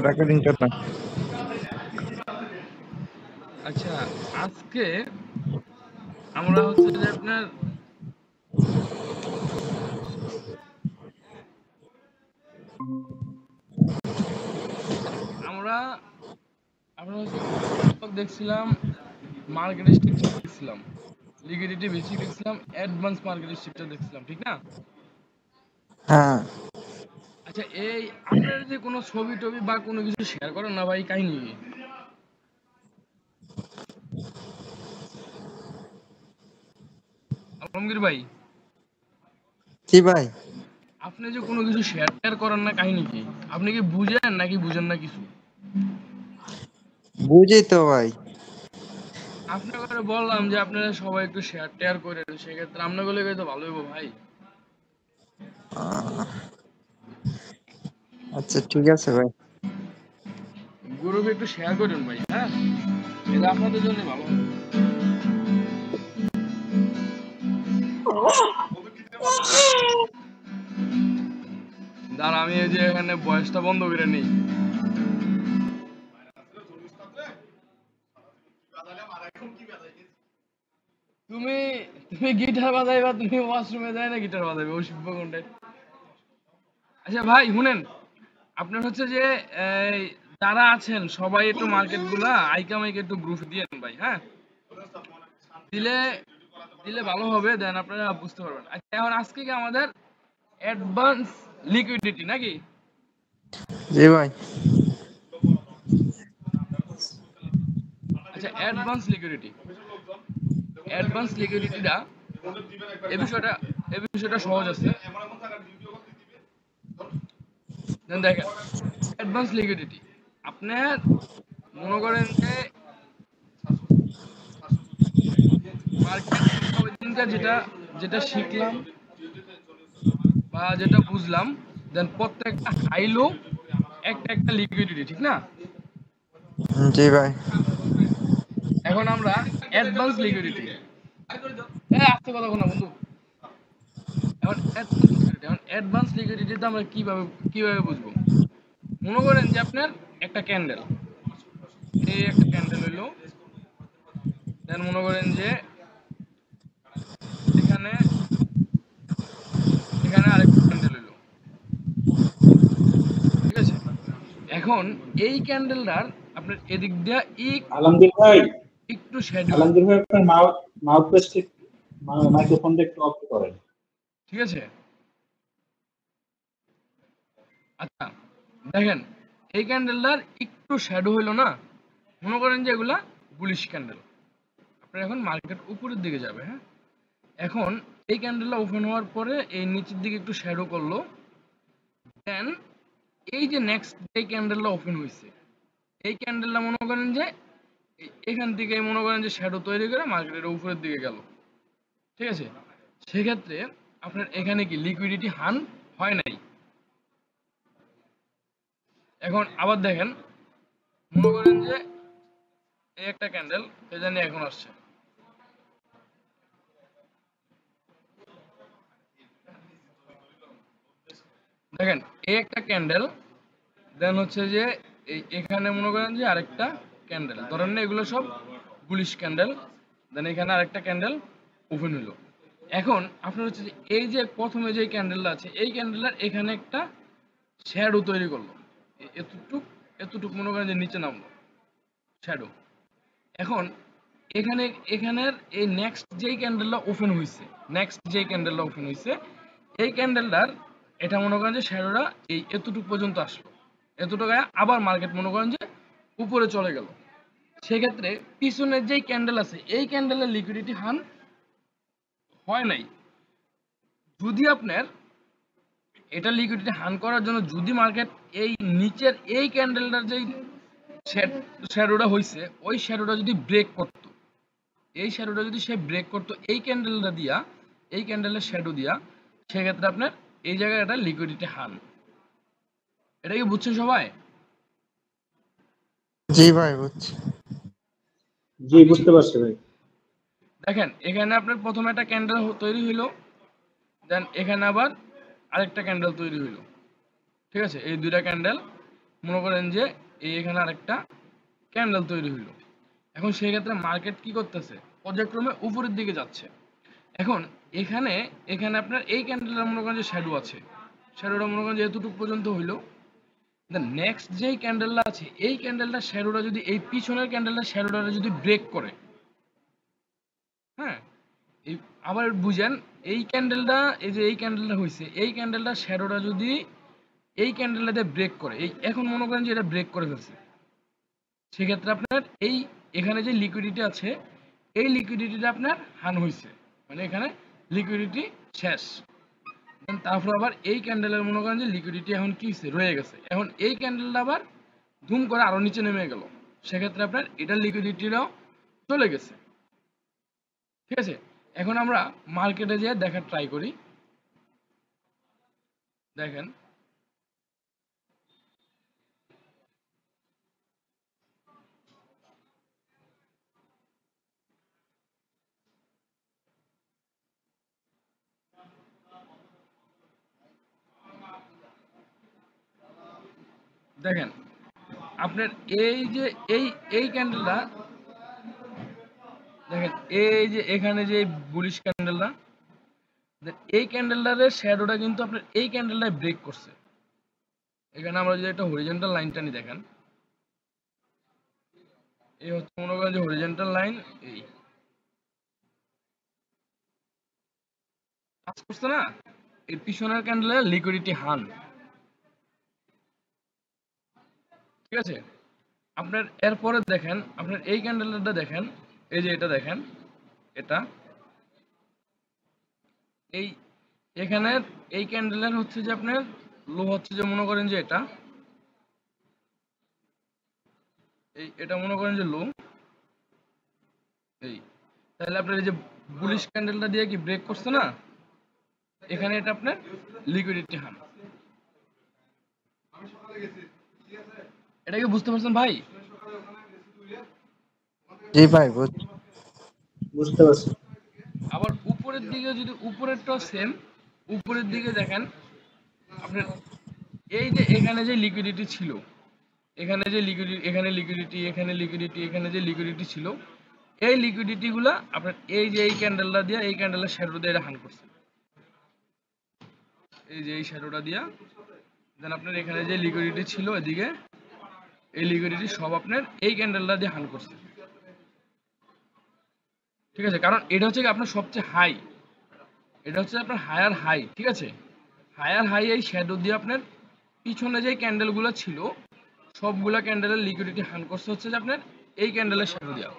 Recording চল না। আচ্ছা, আজকে আমরা হচ্ছে যে আপনার আমরা আমরা হচ্ছে দেখছিলাম মার্কেট স্ট্রাকচার দেখছিলাম, লিকুইডিটি বেসিক দেখছিলাম, অ্যাডভান্স মার্কেট স্ট্রাকচার দেখছিলাম, ঠিক না? হ্যাঁ, আচ্ছা, এই আপনারা যে কোনো ছবি টবি বা কোনো কিছু শেয়ার করেন না ভাই, কাহিনী কি? আলমগীর ভাই, কি ভাই? আপনি যে কোনো কিছু শেয়ার টেয়ার করেন না, কাহিনী কি? আপনি কি বুঝেন নাকি বুঝেন না কিছু? বুঝি তো ভাই। আপনাকে বললাম যে আপনারা সবাই একটু শেয়ার টেয়ার করেন, সেক্ষেত্রে আপনার গুলো তো ভালো হইব ভাই। আহ, আচ্ছা ঠিক আছে ভাই। গ্রুপে একটু শেয়ার করেন ভাই, হ্যাঁ, এটা আপনাদের জন্য ভালো হবে। দাঁড়া, আমি এই যে এখানে বয়সটা বন্ধ করে নেই। তুমি তুমি গিটার বাজাইবা, তুমি ওয়াশরুমে যায় না গিটার বাজাইবে, ওই শিল্প কোনটায়? আচ্ছা ভাই শুনেন, আপনার হচ্ছে যে এই যারা আছেন সবাই একটু মার্কেট গুলা আইকা মাইকে একটু গ্রুপ দিয়েন ভাই, হ্যাঁ, দিলে দিলে ভালো হবে, দেন আপনারা বুঝতে পারবেন। আচ্ছা, এখন আজকে কি আমাদের অ্যাডভান্স লিকুইডিটি নাকি? জি ভাই। আচ্ছা, অ্যাডভান্স লিকুইডিটিটা এই বিষয়টা সহজ আছে। দেন দেখেন, অ্যাডভান্স লিকুইডিটি আপনার মনে করেন যে মার্কেট ওই দিনকার যেটা যেটা শিখলাম বা যেটা বুঝলাম, দেন প্রত্যেকটা হাই লো একটা একটা লিকুইডিটি, ঠিক না? জি ভাই। এখন আমরা অ্যাডভান্স লিকুইডিটি, আস্তে কথা বলো না বন্ধু। এখন অ্যাডভান্স লিকুইডিটিতে আমরা কিভাবে বুঝবো? মনে করেন যে আপনার একটা ক্যান্ডেল, এই একটা ক্যান্ডেল হইলো, দেন মনে করেন যে এখানে এখানে আরেকটা ক্যান্ডেল হইলো, ঠিক আছে? এখন এই ক্যান্ডেলটার আপনার এদিক দিয়ে আলমগীর ভাই, একটু শ্যাডো হইলো, আলমগীর ভাই আপনার মাউথ পেস্ট মাইক্রোফোনটা একটু অফ করেন। ঠিক আছে? আচ্ছা, দেখেন, এই ক্যান্ডেলটার একটু শ্যাডো হইলো না, মনে করেন যে এগুলা বুলিশ ক্যান্ডেল। আপনার এখন মার্কেট উপরের দিকে যাবে, হ্যাঁ। এখন এই ক্যান্ডেলটা ওপেন হওয়ার পরে এই নিচের দিকে একটু শ্যাডো করলো, দেন এই যে নেক্সট যে ক্যান্ডেলটা ওপেন হয়েছে, এই ক্যান্ডেলটা মনে করেন যে এখান থেকে মনে করেন যে শ্যাডো তৈরি করে মার্কেটের উপরের দিকে গেল, ঠিক আছে? সেক্ষেত্রে আপনার এখানে কি লিকুইডিটি হান হয় নাই। এখন আবার দেখেন, মনে করেন যে এই একটা ক্যান্ডেল এ জানি এখন আসছে, দেখেন এই একটা ক্যান্ডেল, দেন হচ্ছে যে এখানে মনে করেন যে আরেকটা ক্যান্ডেল, ধরেন না এগুলো সব বুলিশ ক্যান্ডেল, দেন এখানে আরেকটা ক্যান্ডেল ওপেন হলো। এখন আপনার হচ্ছে যে এই যে প্রথমে যে ক্যান্ডেলটা আছে, এই ক্যান্ডেলটার এখানে একটা শ্যাডো তৈরি করলো, এতটুক এতটুক মনে করেন যে নিচে নামলো শ্যাডো। এখন এখানে এখানের এই নেক্সট যেই ক্যান্ডেলটা ওপেন হয়েছে, এই ক্যান্ডেলটার এটা মনে করেন যে শ্যাডোটা এই এতটুকু পর্যন্ত আসলো, এতটুকু আবার মার্কেট মনে করেন যে উপরে চলে গেল। সেক্ষেত্রে পিছনের যেই ক্যান্ডেল আছে, এই ক্যান্ডেলের লিকুইডিটি হান হয় নাই। যদি আপনার এটা লিকুইডিটি হান করার জন্য যদি মার্কেট এই নিচের এই ক্যান্ডেলটার যেই শ্যাডোটা হয়েছে, ওই শ্যাডোটা যদি ব্রেক করতো, এই শ্যাডোটা যদি সে ব্রেক করতো এই ক্যান্ডেলটা দিয়া, এই ক্যান্ডেলের শ্যাডো দিয়া, সেক্ষেত্রে আপনার এই জায়গায় একটা লিকুইডিটি হান। এটা কি বুঝছেন সবাই? জি ভাই বুঝছি। জি, বুঝতে পারছি ভাই। দেখেন, এখানে আপনার প্রথমে একটা ক্যান্ডেল তৈরি হইলো, দেন এখানে আবার আরেকটা ক্যান্ডেল তৈরি হইলো, ঠিক আছে, এই দুইটা ক্যান্ডেল মনে করেন যে এখানে আরেকটা ক্যান্ডেল তৈরি হইলো। এখন সেই ক্ষেত্রে মার্কেট কি করতেছে, পর্যায়ক্রমে উপরের দিকে যাচ্ছে। এখন এখানে এখানে আপনার এই ক্যান্ডেলটা মনে করেন যে শ্যাডো আছে, শ্যাডোটা মনে করেন যে এতটুকু পর্যন্ত হইলো। দেন নেক্সট যেই ক্যান্ডেলটা আছে এই ক্যান্ডেলটা শ্যাডোটা যদি এই পিছনের ক্যান্ডেলটা শ্যাডোটা যদি ব্রেক করে, হ্যাঁ, এই আবার বুঝেন, এই ক্যান্ডেলটা এই যে এই ক্যান্ডেলটা হইছে, এই ক্যান্ডেলটা শ্যাডোটা যদি এই ক্যান্ডেলটাতে ব্রেক করে, এই এখন মনে করেন যে এটা ব্রেক করে ফেলছে, সেক্ষেত্রে আপনার এই এখানে যে লিকুইডিটি আছে এই লিকুইডিটিটা আপনার হান হইছে, মানে এখানে লিকুইডিটি শেষ। তারপর আবার এই ক্যান্ডেলের মনে করেন যে লিকুইডিটি এখন কি হচ্ছে, রয়ে গেছে। এখন এই ক্যান্ডেলটা আবার ধুম করে আরো নিচে নেমে গেল, সেক্ষেত্রে আপনার এটার লিকুইডিটিটাও চলে গেছে। ঠিক আছে, এখন আমরা মার্কেটে যেয়ে দেখার ট্রাই করি। দেখেন দেখেন আপনার এই যে এই ক্যান্ডেলটা দেখেন, এই যে এখানে যে বুলিশ ক্যান্ডেলটা, এই ক্যান্ডেলটার শ্যাডোটা কিন্তু আপনার এই ক্যান্ডেলটায় ব্রেক করছে। এখানে আমরা যদি একটা হরিজন্টাল লাইন টানি, দেখেন এই হচ্ছে মনে করেন যে হরিজন্টাল লাইন, এই কাজ করছে না, এই পিছনের ক্যান্ডেলের লিকুইডিটি হান। ঠিক আছে, আপনার এরপরে দেখেন আপনার এই ক্যান্ডেলটা দেখেন, এই যে এটা দেখেন, এটা এই এখানের এই ক্যান্ডেলের হচ্ছে যে আপনার লো হচ্ছে যে মনে করেন যে এটা এটা মনে করেন যে লো, এই তাহলে আপনার এই যে বুলিশ ক্যান্ডেলটা দিয়ে কি ব্রেক করছে না, এখানে এটা আপনার লিকুইডিটি হান। এটা কি বুঝতে পারছেন ভাই? জি ভাই, বুঝতে পারছি। আবার উপরের দিকে যদি উপরেরটাও সেম, উপরের দিকে দেখেন আপনার এই যে এখানে যে লিকুইডিটি ছিল, এখানে যে লিকুইডিটি, এখানে লিকুইডিটি, এখানে লিকুইডিটি, এখানে যে লিকুইডিটি ছিল, এই লিকুইডিটি গুলা আপনার এই যে এই ক্যান্ডেলটা দিয়ে এই ক্যান্ডেলের শ্যাডো দিয়ে এটা হান করছে, এই যে এই শ্যাডোটা দিয়া। দেন আপনার এখানে যে লিকুইডিটি ছিল এদিকে, এই লিকুইডিটি সব আপনার এই ক্যান্ডেলটা দিয়ে হান করছে। ঠিক আছে, কারণ এটা হচ্ছে আপনার সবচেয়ে হাই, এটা হচ্ছে আপনার হায়ার হাই। ঠিক আছে, হায়ার হাই এই শ্যাডো দিয়ে আপনার পিছনে যে ক্যান্ডেলগুলো ছিল সবগুলা ক্যান্ডেলের লিকুইডিটি হান করছে হচ্ছে যে আপনার এই ক্যান্ডেলের শ্যাডো দিয়া।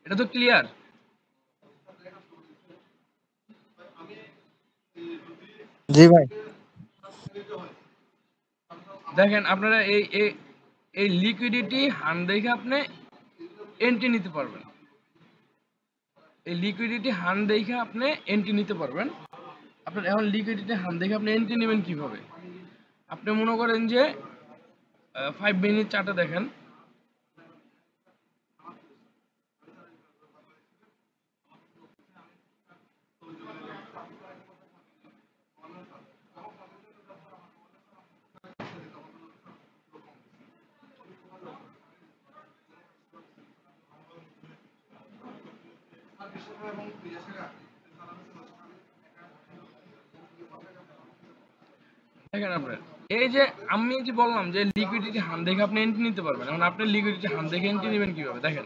এটা তো ক্লিয়ার? জি ভাই। দেখেন আপনারা এই এই লিকুইডিটি হান দেখে আপনি এন্ট্রি নিতে পারবেন, এই লিকুইডিটি হান দেখে আপনি এন্ট্রি নিতে পারবেন। আপনার এখন লিকুইডিটি হান দেখে আপনি এন্ট্রি নেবেন কিভাবে? আপনি মনে করেন যে 5 মিনিট চার্টে দেখেন, দেখেন আপনার এই যে আমি যে বললাম যে লিকুইডিটি হান দেখে আপনি এন্ট্রি নিতে পারবেন। এখন আপনি লিকুইডিটি হান দেখে এন্ট্রি নেবেন কিভাবে? দেখেন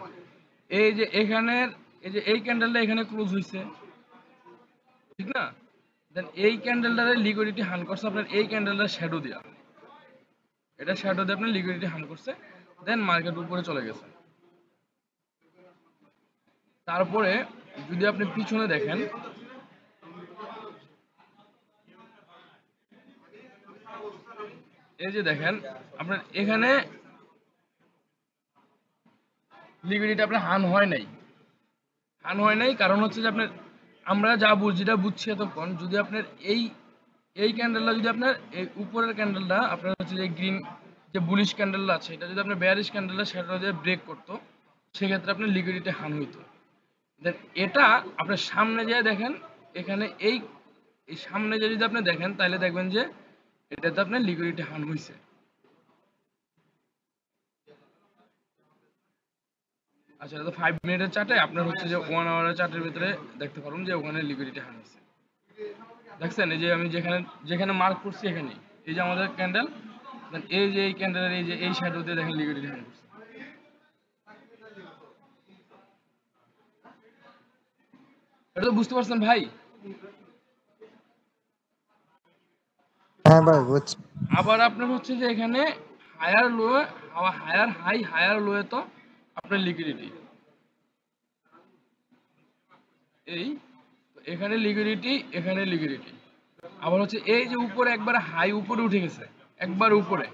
এই যে এখানের এই যে এই ক্যান্ডেলটা এখানে ক্লোজ হয়েছে, ঠিক না? দেন এই ক্যান্ডেলটারে লিকুইডিটি হান করছে আপনার এই ক্যান্ডেলটার শ্যাডো দিয়া, এটা শ্যাডো দিয়ে আপনার লিকুইডিটি হান করছে, দেন মার্কেট উপরে চলে গেছে। তারপরে যদি আপনি পিছনে দেখেন, এই যে দেখেন আপনার এখানে লিকুইডিটি আপনার হান হয় নাই, হান হয় নাই কারণ হচ্ছে যে আপনার আমরা যা যেটা বুঝছি এতক্ষণ, যদি আপনার এই এই ক্যান্ডেলটা যদি আপনার এই উপরের ক্যান্ডেলটা আপনার হচ্ছে যে গ্রিন যে বুলিশ ক্যান্ডেলটা আছে এটা যদি আপনার বেয়ারিশ ক্যান্ডেলটা সেটা দিয়ে ব্রেক করতো, সেক্ষেত্রে আপনার লিকুইডিটি হান হইতো। দেন এটা আপনার সামনে যেয়ে দেখেন, এখানে এই সামনে যে যদি আপনি দেখেন তাহলে দেখবেন যে এটাতে আপনার লিকুইডিটি হান হয়েছে। আচ্ছা, এটা তো 5 মিনিটের চার্টে, আপনার হচ্ছে যে 1 আওয়ারের চার্টের ভিতরে দেখতে পারুন যে ওখানে লিকুইডিটি হান হয়েছে। দেখছেন এই যে আমি যেখানে যেখানে মার্ক করছি এখানে, এই যে আমাদের ক্যান্ডেল, এই যে এই ক্যান্ডেলের এই যে এই শ্যাডো দিয়ে দেখেন লিকুইডিটি হান করছে। এটা তো বুঝতে পারছেন ভাই? হ্যাঁ ভাই বুঝছি। আবার আপনার হচ্ছে যে এখানে higher low, higher high higher low এ তো আপনার লিকুইডিটি এই, এখানে লিকুইডিটি, এখানে লিকুইডিটি। আবার হচ্ছে এই যে উপরে একবার হাই উপরে উঠে গেছে, একবার উপরে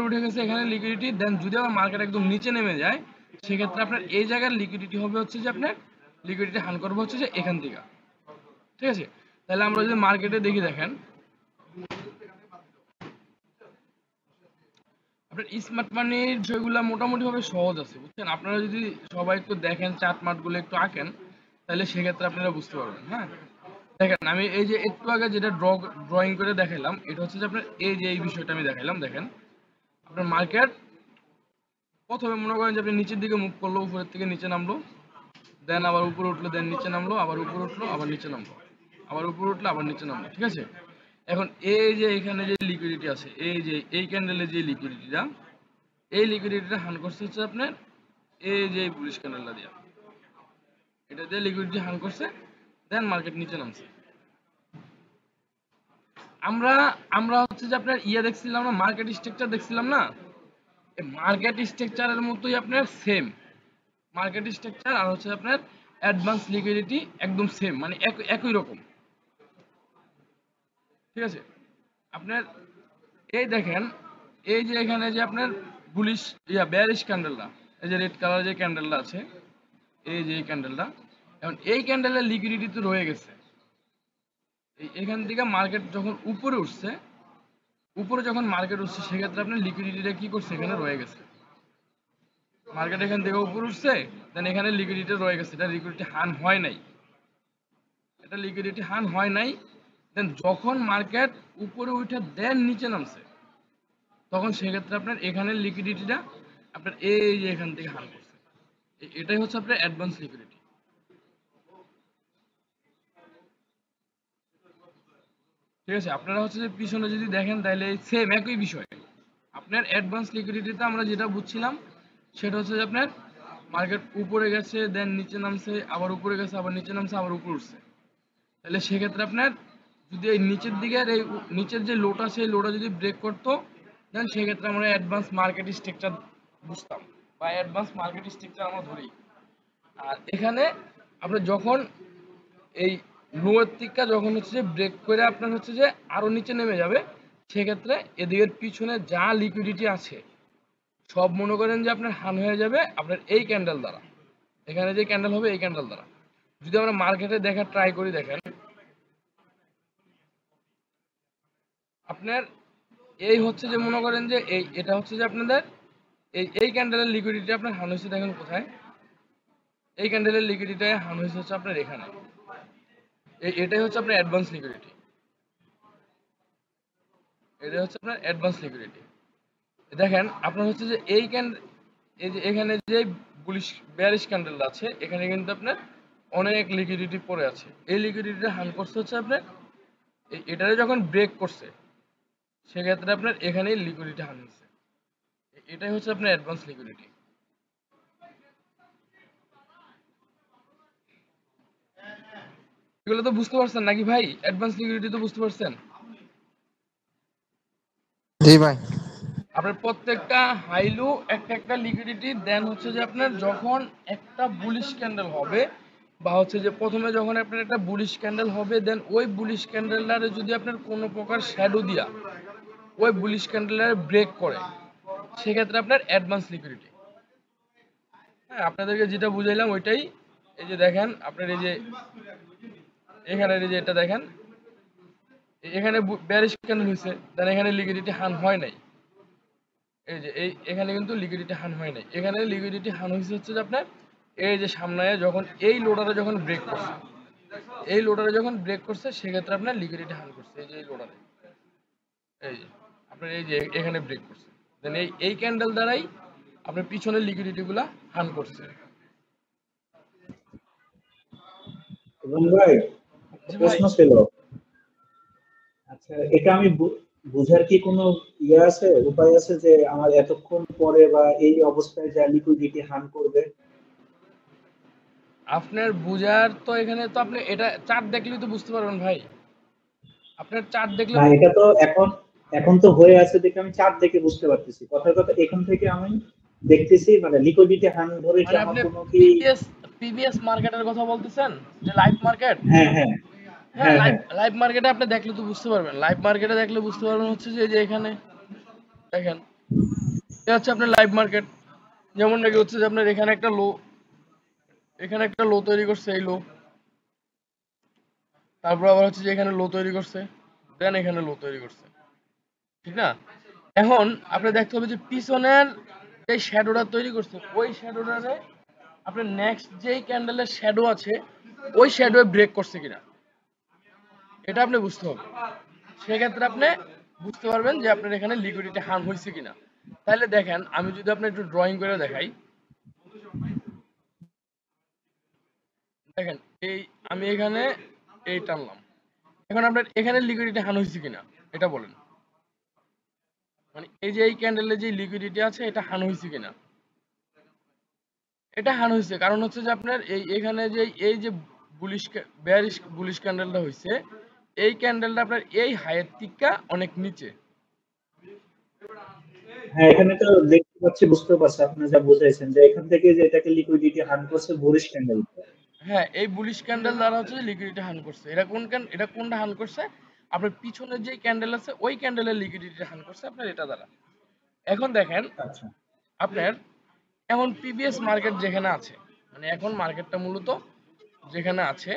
উঠে গেছে, এখানে লিকুইডিটি। দেন যদি আবার মার্কেট একদম নিচে নেমে যায়, সেক্ষেত্রে আপনার এই জায়গার লিকুইডিটি হবে হচ্ছে যে আপনার লিকুইডিটি হান করবে হচ্ছে যে এখান থেকে। ঠিক আছে, তাহলে আমরা যদি মার্কেটে দেখি, দেখেন আপনার স্মার্ট মানির বিষয়গুলো মোটামুটি ভাবে সহজ আছে, বুঝছেন? আপনারা যদি সবাই একটু দেখেন, চার্ট মার্ট গুলো একটু আঁকেন, তাহলে সেক্ষেত্রে আপনারা বুঝতে পারবেন। হ্যাঁ, দেখেন আমি এই যে একটু আগে যেটা ড্রয়িং করে দেখাইলাম, এটা হচ্ছে যে আপনার এই যে এই বিষয়টা আমি দেখাইলাম। দেখেন আপনার মার্কেট প্রথমে মনে করেন যে আপনি নিচের দিকে মুভ করলো, উপরের থেকে নিচে নামলো, দেন আবার উপরে উঠলো, দেন নিচে নামলো, আবার উপরে উঠলো, আবার নিচে নামলো, আবার উপরে উঠলো, আবার নিচে নামলো। ঠিক আছে, এখন এই যে এখানে যে লিকুইডিটি আছে, এই যে এই ক্যান্ডেলের যে লিকুইডিটিটা, এই লিকুইডিটিটা হান করছে হচ্ছে আপনার এই যে বুলিশ ক্যান্ডেলটা দিয়া, এটা দিয়ে লিকুইডিটি হান করছে, দেন মার্কেট নিচে নামছে। আমরা আমরা হচ্ছে যে আপনার ইয়ে দেখছিলাম না, মার্কেট স্ট্রাকচার দেখছিলাম না, এই মার্কেট স্ট্রাকচারের মতোই আপনার সেম মার্কেট স্ট্রাকচার আর হচ্ছে আপনার অ্যাডভান্স লিকুইডিটি একদম সেম, মানে একই রকম। ঠিক আছে, আপনার এই দেখেন, এই যে এখানে যে আপনার বুলিশ বেয়ারিশ ক্যান্ডেলটা, এই যে রেড কালার যে ক্যান্ডেলটা আছে, এই যে এই ক্যান্ডেলটা, এখন এই ক্যান্ডেলের লিকুইডিটি তো রয়ে গেছে। এখান থেকে মার্কেট যখন উপরে উঠছে, উপরে যখন মার্কেট উঠছে, সেক্ষেত্রে আপনার লিকুইডিটিটা কি করছে, এখানে রয়ে গেছে। মার্কেট এখান থেকে উপরে উঠছে, দেন এখানে লিকুইডিটি রয়ে গেছে, এটা লিকুইডিটি হান হয় নাই, এটা লিকুইডিটি হান হয় নাই। দেন যখন মার্কেট উপরে উঠে দেন নিচে নামছে, তখন সেক্ষেত্রে আপনার এখানের লিকুইডিটিটা আপনার এই যে এখান থেকে হান করছে। এটাই হচ্ছে আপনার অ্যাডভান্স লিকুইডিটি। ঠিক আছে, আপনারা হচ্ছে যে পিছনে যদি দেখেন, তাহলে সেম একই বিষয়। আপনার অ্যাডভান্স লিকুইডিটিতে আমরা যেটা বুঝছিলাম, সেটা হচ্ছে যে আপনার মার্কেট উপরে গেছে, দেন নিচে নামছে, আবার উপরে গেছে, আবার নিচে নামছে, আবার উপরে উঠছে। তাহলে সেক্ষেত্রে আপনার যদি এই নিচের দিকের এই নিচের যে লোটা, সেই লোটা যদি ব্রেক করতো, দেন সেক্ষেত্রে আমরা অ্যাডভান্স মার্কেট স্ট্রাকচার বুঝতাম, বা অ্যাডভান্স মার্কেট স্ট্রাকচার আমরা ধরি। আর এখানে আপনার যখন এই লোয়ের দিকটা যখন হচ্ছে যে ব্রেক করে আপনার হচ্ছে যে আরো নিচে নেমে যাবে, সেক্ষেত্রে এদিকের পিছনে যা লিকুইডিটি আছে সব মনে করেন যে আপনার হান হয়ে যাবে আপনার এই ক্যান্ডেল দ্বারা। এখানে যে ক্যান্ডেল হবে এই ক্যান্ডেল দ্বারা। যদি আমরা মার্কেটে দেখা ট্রাই করি, দেখেন আপনার এই হচ্ছে যে মনে করেন যে এটা হচ্ছে যে আপনাদের এই ক্যান্ডেলের লিকুইডিটি আপনার হান হয়েছে, দেখেন কোথায়, এই ক্যান্ডেলের লিকুইডিটি হান হয়েছে হচ্ছে আপনার এখানে। এটাই হচ্ছে আপনার অ্যাডভান্স লিকুইডিটি, এটা হচ্ছে আপনার অ্যাডভান্স লিকুইডিটি। দেখেন আপনার হচ্ছে যে এই যে এখানে যে বুলিশ বেয়ারিশ ক্যান্ডেলটা আছে, এখানে কিন্তু আপনার অনেক লিকুইডিটি পড়ে আছে। এই লিকুইডিটি হান করছে হচ্ছে আপনার এটারে যখন ব্রেক করছে, সেক্ষেত্রে আপনার এখানেই লিকুইডিটি হান হচ্ছে। এটাই হচ্ছে আপনার অ্যাডভান্স লিকুইডিটি। এগুলো তো বুঝতে পারছেন নাকি ভাই? অ্যাডভান্স লিকুইডিটি তো বুঝতে পারছেন? জি ভাই। আপনার প্রত্যেকটা হাইলু একটা একটা লিকুইডিটি, দেন হচ্ছে যে আপনার যখন একটা বুলিশ ক্যান্ডেল হবে, বা হচ্ছে যে প্রথমে যখন আপনার একটা বুলিশ ক্যান্ডেল হবে, দেন ওই বুলিশ ক্যান্ডেলটারে যদি আপনার কোনো প্রকার শ্যাডো দিয়া ওই বুলিশ ক্যান্ডেলটারে ব্রেক করে, সেক্ষেত্রে আপনার অ্যাডভান্স লিকুইডিটি। হ্যাঁ, আপনাদেরকে যেটা বুঝাইলাম ওইটাই। এই যে দেখেন আপনার এই যে এখানে এই যে এটা দেখেন, এখানে বেয়ারিশ ক্যান্ডেল হয়েছে, দেন এখানে লিকুইডিটি হান হয় নাই। এই যে এখানে কিন্তু লিকুইডিটি হান হয় নাই, এখানে লিকুইডিটি হান হয়েছে হচ্ছে যে আপনার এই যে সামনে যখন এই লোডারে যখন ব্রেক করছে, এই লোডারে যখন ব্রেক করছে, সেক্ষেত্রে আপনার লিকুইডিটি হান করছে এই যে এই লোডারে। এই যে আপনার এই যে এখানে ব্রেক করছে, দেন এই ক্যান্ডেল দ্বারাই আপনার পিছনের লিকুইডিটি গুলা হান করছে। এবং ভাই একটা জি ভাই। প্রশ্ন ছিল, আচ্ছা এটা আমি বুঝার কি কোনো ইয়ে আছে, উপায় আছে যে আমার এতক্ষণ পরে বা এই অবস্থায় যা লিকুইডিটি হান করবে? আপনার বুঝার তো এখানে তো আপনি এটা চার্ট দেখলেই তো বুঝতে পারবেন ভাই। আপনার চার্ট দেখলে না এটা তো এখন এখন তো হয়ে আছে দেখে আমি চার্ট দেখে বুঝতে পারতেছি, কথার কথা এখান থেকে আমি দেখতেছি মানে লিকুইডিটি হান ধরে কি মানে আমার আপনি কোনো কি? পিভিএস মার্কেটের কথা বলতেছেন, যে লাইভ মার্কেট? হ্যাঁ হ্যাঁ হ্যাঁ, হ্যাঁ লাইভ হ্যাঁ লাইভ মার্কেটে আপনি দেখলে তো বুঝতে পারবেন। লাইভ মার্কেটে দেখলে বুঝতে পারবেন হচ্ছে যে যে এখানে দেখেন, এটা হচ্ছে আপনার লাইভ মার্কেট। যেমন নাকি হচ্ছে যে আপনার এখানে একটা লো, এখানে একটা লো তৈরি করছে, এই লো, তারপর আবার হচ্ছে যে এখানে লো তৈরি করছে, দেন এখানে লো তৈরি করছে, ঠিক না? এখন আপনি দেখতে হবে যে পিছনের যে শ্যাডোটা তৈরি করছে ওই শ্যাডোটারে আপনার নেক্সট যেই ক্যান্ডেলের শ্যাডো আছে ওই শ্যাডো ব্রেক করছে কিনা, এটা আপনি বুঝতে হবে। সেক্ষেত্রে আপনি বুঝতে পারবেন যে আপনার এখানে লিকুইডিটি হার্ম হয়েছে কিনা। তাহলে দেখেন, আমি যদি আপনি একটু ড্রয়িং করে দেখাই, দেখেন এই আমি এখানে এই টানলাম, এখন আপনার এখানে লিকুইডিটি হার্ম হয়েছে কিনা এটা বলেন। মানে এই যে এই ক্যান্ডেলের যে লিকুইডিটি আছে এটা হার্ম হয়েছে কিনা, এটা হার্ম হয়েছে। কারণ হচ্ছে যে আপনার এখানে যে এই যে বুলিশ বেয়ারিশ বুলিশ ক্যান্ডেলটা হয়েছে, এই ক্যান্ডেলটা আপনার এই হাইয়ের থেকে অনেক নিচে। হ্যাঁ, এখানে তো দেখতে পাচ্ছি, বুঝতে পারছি আপনি যা বুঝাইছেন যে এখান থেকে যে এটাকে লিকুইডিটি হান করছে বুলিশ ক্যান্ডেল। হ্যাঁ, এই বুলিশ ক্যান্ডেল দ্বারা হচ্ছে লিকুইডিটি হান করছে। এটা এটা কোনটা হান করছে? আপনার পিছনের যে ক্যান্ডেল আছে ওই ক্যান্ডেলের লিকুইডিটি হান করছে আপনার এটা দ্বারা। এখন দেখেন আচ্ছা আপনার, এখন প্রিভিয়াস মার্কেট যেখানে আছে, মানে এখন মার্কেটটা মূলত যেখানে আছে,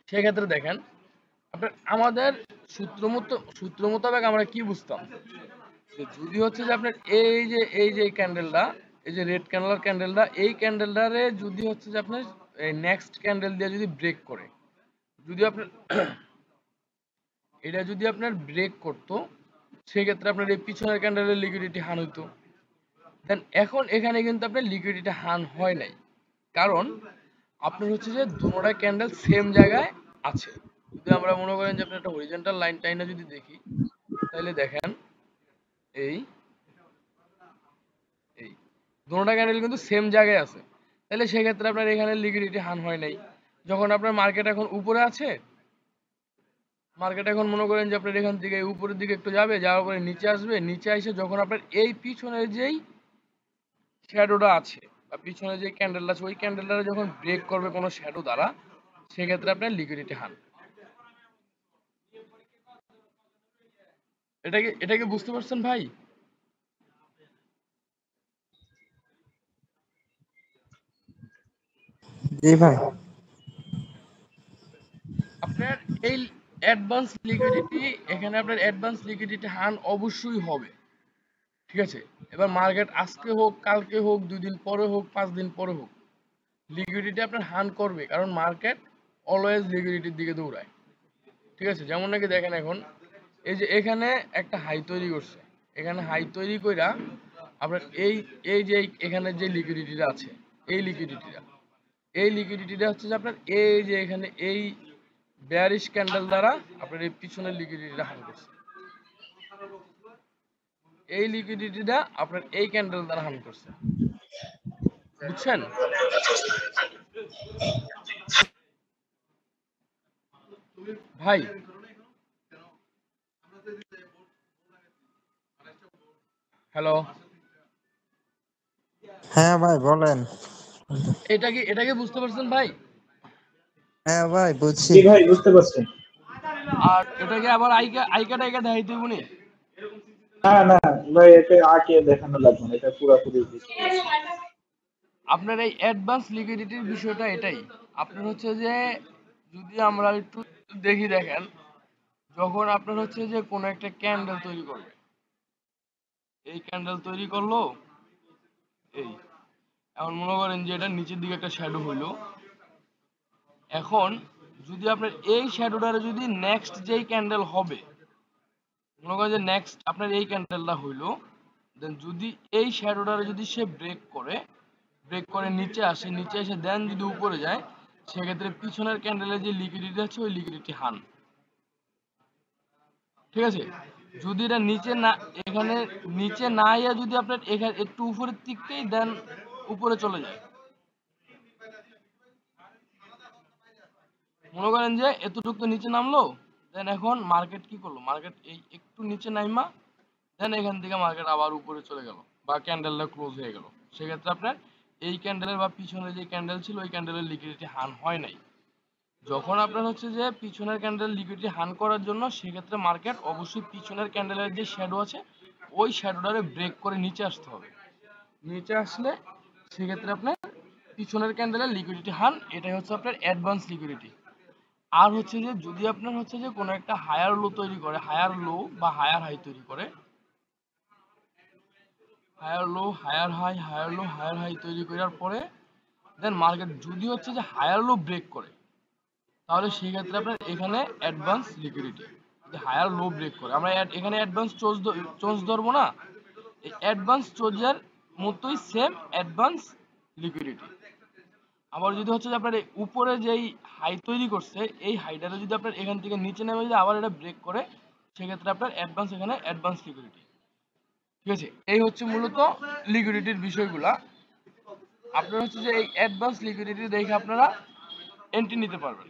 সেক্ষেত্রে দেখেন আপনার আমাদের সূত্র মোতাবেক আমরা কি বুঝতাম, যে যদি হচ্ছে যে আপনার এই যে ক্যান্ডেলটা, এই যে রেড ক্যান্ডেলটা, এই ক্যান্ডেলটারে যদি হচ্ছে যে আপনার এই নেক্সট ক্যান্ডেল দিয়ে যদি ব্রেক করে, যদি আপনার এটা যদি আপনার ব্রেক করতো, সেক্ষেত্রে আপনার এই পিছনের ক্যান্ডেলের লিকুইডিটি হান হইতো। দেন এখন এখানে কিন্তু আপনার লিকুইডিটি হান হয় নাই, কারণ আপনার হচ্ছে যে দুটোটা ক্যান্ডেল সেম জায়গায় আছে। যদি আমরা মনে করেন যে আপনার একটা হরিজন্টাল লাইন টাইনা যদি দেখি, তাহলে দেখেন এই এই দুটোটা ক্যান্ডেল কিন্তু সেম জায়গায় আছে। তাহলে সেক্ষেত্রে আপনার এখানে লিকুইডিটি হান হয় নাই। যখন আপনার মার্কেট এখন উপরে আছে, মার্কেট এখন মনে করেন যে আপনার এখান থেকে উপরের দিকে একটু যাবে, যাওয়ার পরে নিচে আসবে, নিচে এসে যখন আপনার এই পিছনের যেই শ্যাডোটা আছে বা পিছনে যে ক্যান্ডেলটা আছে ওই ক্যান্ডেলটা যখন ব্রেক করবে কোনো শ্যাডো দ্বারা, সেক্ষেত্রে আপনার লিকুইডিটি হান। এটাকে বুঝতে পারছেন ভাই? জি ভাই। আপনার এই অ্যাডভান্স লিকুইডিটি, এখানে আপনার অ্যাডভান্স লিকুইডিটি হান অবশ্যই হবে, ঠিক আছে? এবার মার্কেট আজকে হোক, কালকে হোক, 2 দিন পরে হোক, 5 দিন পরে হোক, লিকুইডিটি আপনার হান করবে, কারণ মার্কেট অলওয়েজ লিকুইডিটির দিকে দৌড়ায়, ঠিক আছে? যেমন নাকি দেখেন এখন এই যে এখানে একটা হাই তৈরি করছে, এখানে হাই তৈরি কইরা আপনার এই যে এখানে যে লিকুইডিটিটা আছে, এই লিকুইডিটিটা হচ্ছে যে আপনার এই যে এখানে এই বেয়ারিশ ক্যান্ডেল দ্বারা আপনার এই পিছনের লিকুইডিটিটা হান করছে। এই লিকুইডিটিটা আপনার এই ক্যান্ডেল দ্বারা হান করছে, বুঝছেন? ভাই হ্যালো, হ্যাঁ ভাই বলেন। এটাকে বুঝতে পারছেন ভাই? হ্যাঁ ভাই বুঝছি। জি ভাই বুঝতে পারছেন। আর এটাকে আবার আইকা টাইকা দেখাইতে হইব নি? না না ভাই, এটা আঁকে দেখানো লাগবে না, এটা পুরোপুরি বুঝতে পারছি। আপনার এই অ্যাডভান্স লিকুইডিটির বিষয়টা এটাই। আপনার হচ্ছে যে যদি আমরা একটু দেখি, দেখেন যখন আপনার হচ্ছে যে কোনো একটা ক্যান্ডেল তৈরি করবে, এই ক্যান্ডেল তৈরি করলো, এই এখন মনে করেন যে এটা নিচের দিকে একটা শ্যাডো হইলো। এখন যদি আপনার এই শ্যাডোটারে যদি নেক্সট যেই ক্যান্ডেল হবে, মনে করেন যে নেক্সট আপনার এই ক্যান্ডেলটা হইলো, দেন যদি এই শ্যাডোটারে যদি সে ব্রেক করে নিচে আসে, নিচে এসে দেন যদি উপরে যায়, সেক্ষেত্রে পিছনের ক্যান্ডেলের যে লিকুইডিটি আছে ওই লিকুইডিটি হান। ঠিক আছে, যদি এটা নিচে না, এখানে নিচে না আইয়া যদি আপনার এখানে একটু উপরের দিকতেই দেন উপরে চলে যায়, মনে করেন যে এতটুকু তো নিচে নামলো, দেন এখন মার্কেট কি করলো, মার্কেট এই একটু নিচে নাইমা দেন এখান থেকে মার্কেট আবার উপরে চলে গেল বা ক্যান্ডেলটা ক্লোজ হয়ে গেল, সেক্ষেত্রে আপনার এই ক্যান্ডেলের বা পিছনে যে ক্যান্ডেল ছিল ওই ক্যান্ডেলের লিকুইডিটি হান হয় নাই। যখন আপনার হচ্ছে যে পিছনের ক্যান্ডেল লিকুইডিটি হান করার জন্য, সেক্ষেত্রে মার্কেট অবশ্যই পিছনের ক্যান্ডেলের যে শ্যাডো আছে ওই শ্যাডোটারে ব্রেক করে নিচে আসতে হবে। নিচে আসলে সেক্ষেত্রে আপনার পিছনের ক্যান্ডেলের লিকুইডিটি হান, এটাই হচ্ছে আপনার অ্যাডভান্স লিকুইডিটি। আর হচ্ছে যে যদি আপনার হচ্ছে যে কোনো একটা হায়ার লো তৈরি করে, হায়ার লো বা হায়ার হাই তৈরি করে, higher low higher high, higher low higher high তৈরি করার পরে দেন মার্কেট যদি হচ্ছে যে হায়ার লো ব্রেক করে, তাহলে সেই ক্ষেত্রে আপনার এখানে অ্যাডভান্স লিকুইডিটি, যদি হায়ার লো ব্রেক করে, আমরা এখানে অ্যাডভান্স চোজ ধরবো না, এই অ্যাডভান্স চোজের মতোই সেম অ্যাডভান্স লিকুইডিটি। আবার যদি হচ্ছে যে আপনার এই উপরে যেই হাই তৈরি করছে, এই হাইটারে যদি আপনার এখান থেকে নিচে নেমে যদি আবার এটা ব্রেক করে, সেক্ষেত্রে আপনার অ্যাডভান্স, এখানে অ্যাডভান্স লিকুইডিটি। ঠিক আছে, এই হচ্ছে মূলত লিকুইডিটির বিষয়গুলা। আপনার হচ্ছে যে এই অ্যাডভান্স লিকুইডিটি দেখে আপনারা এন্ট্রি নিতে পারবেন।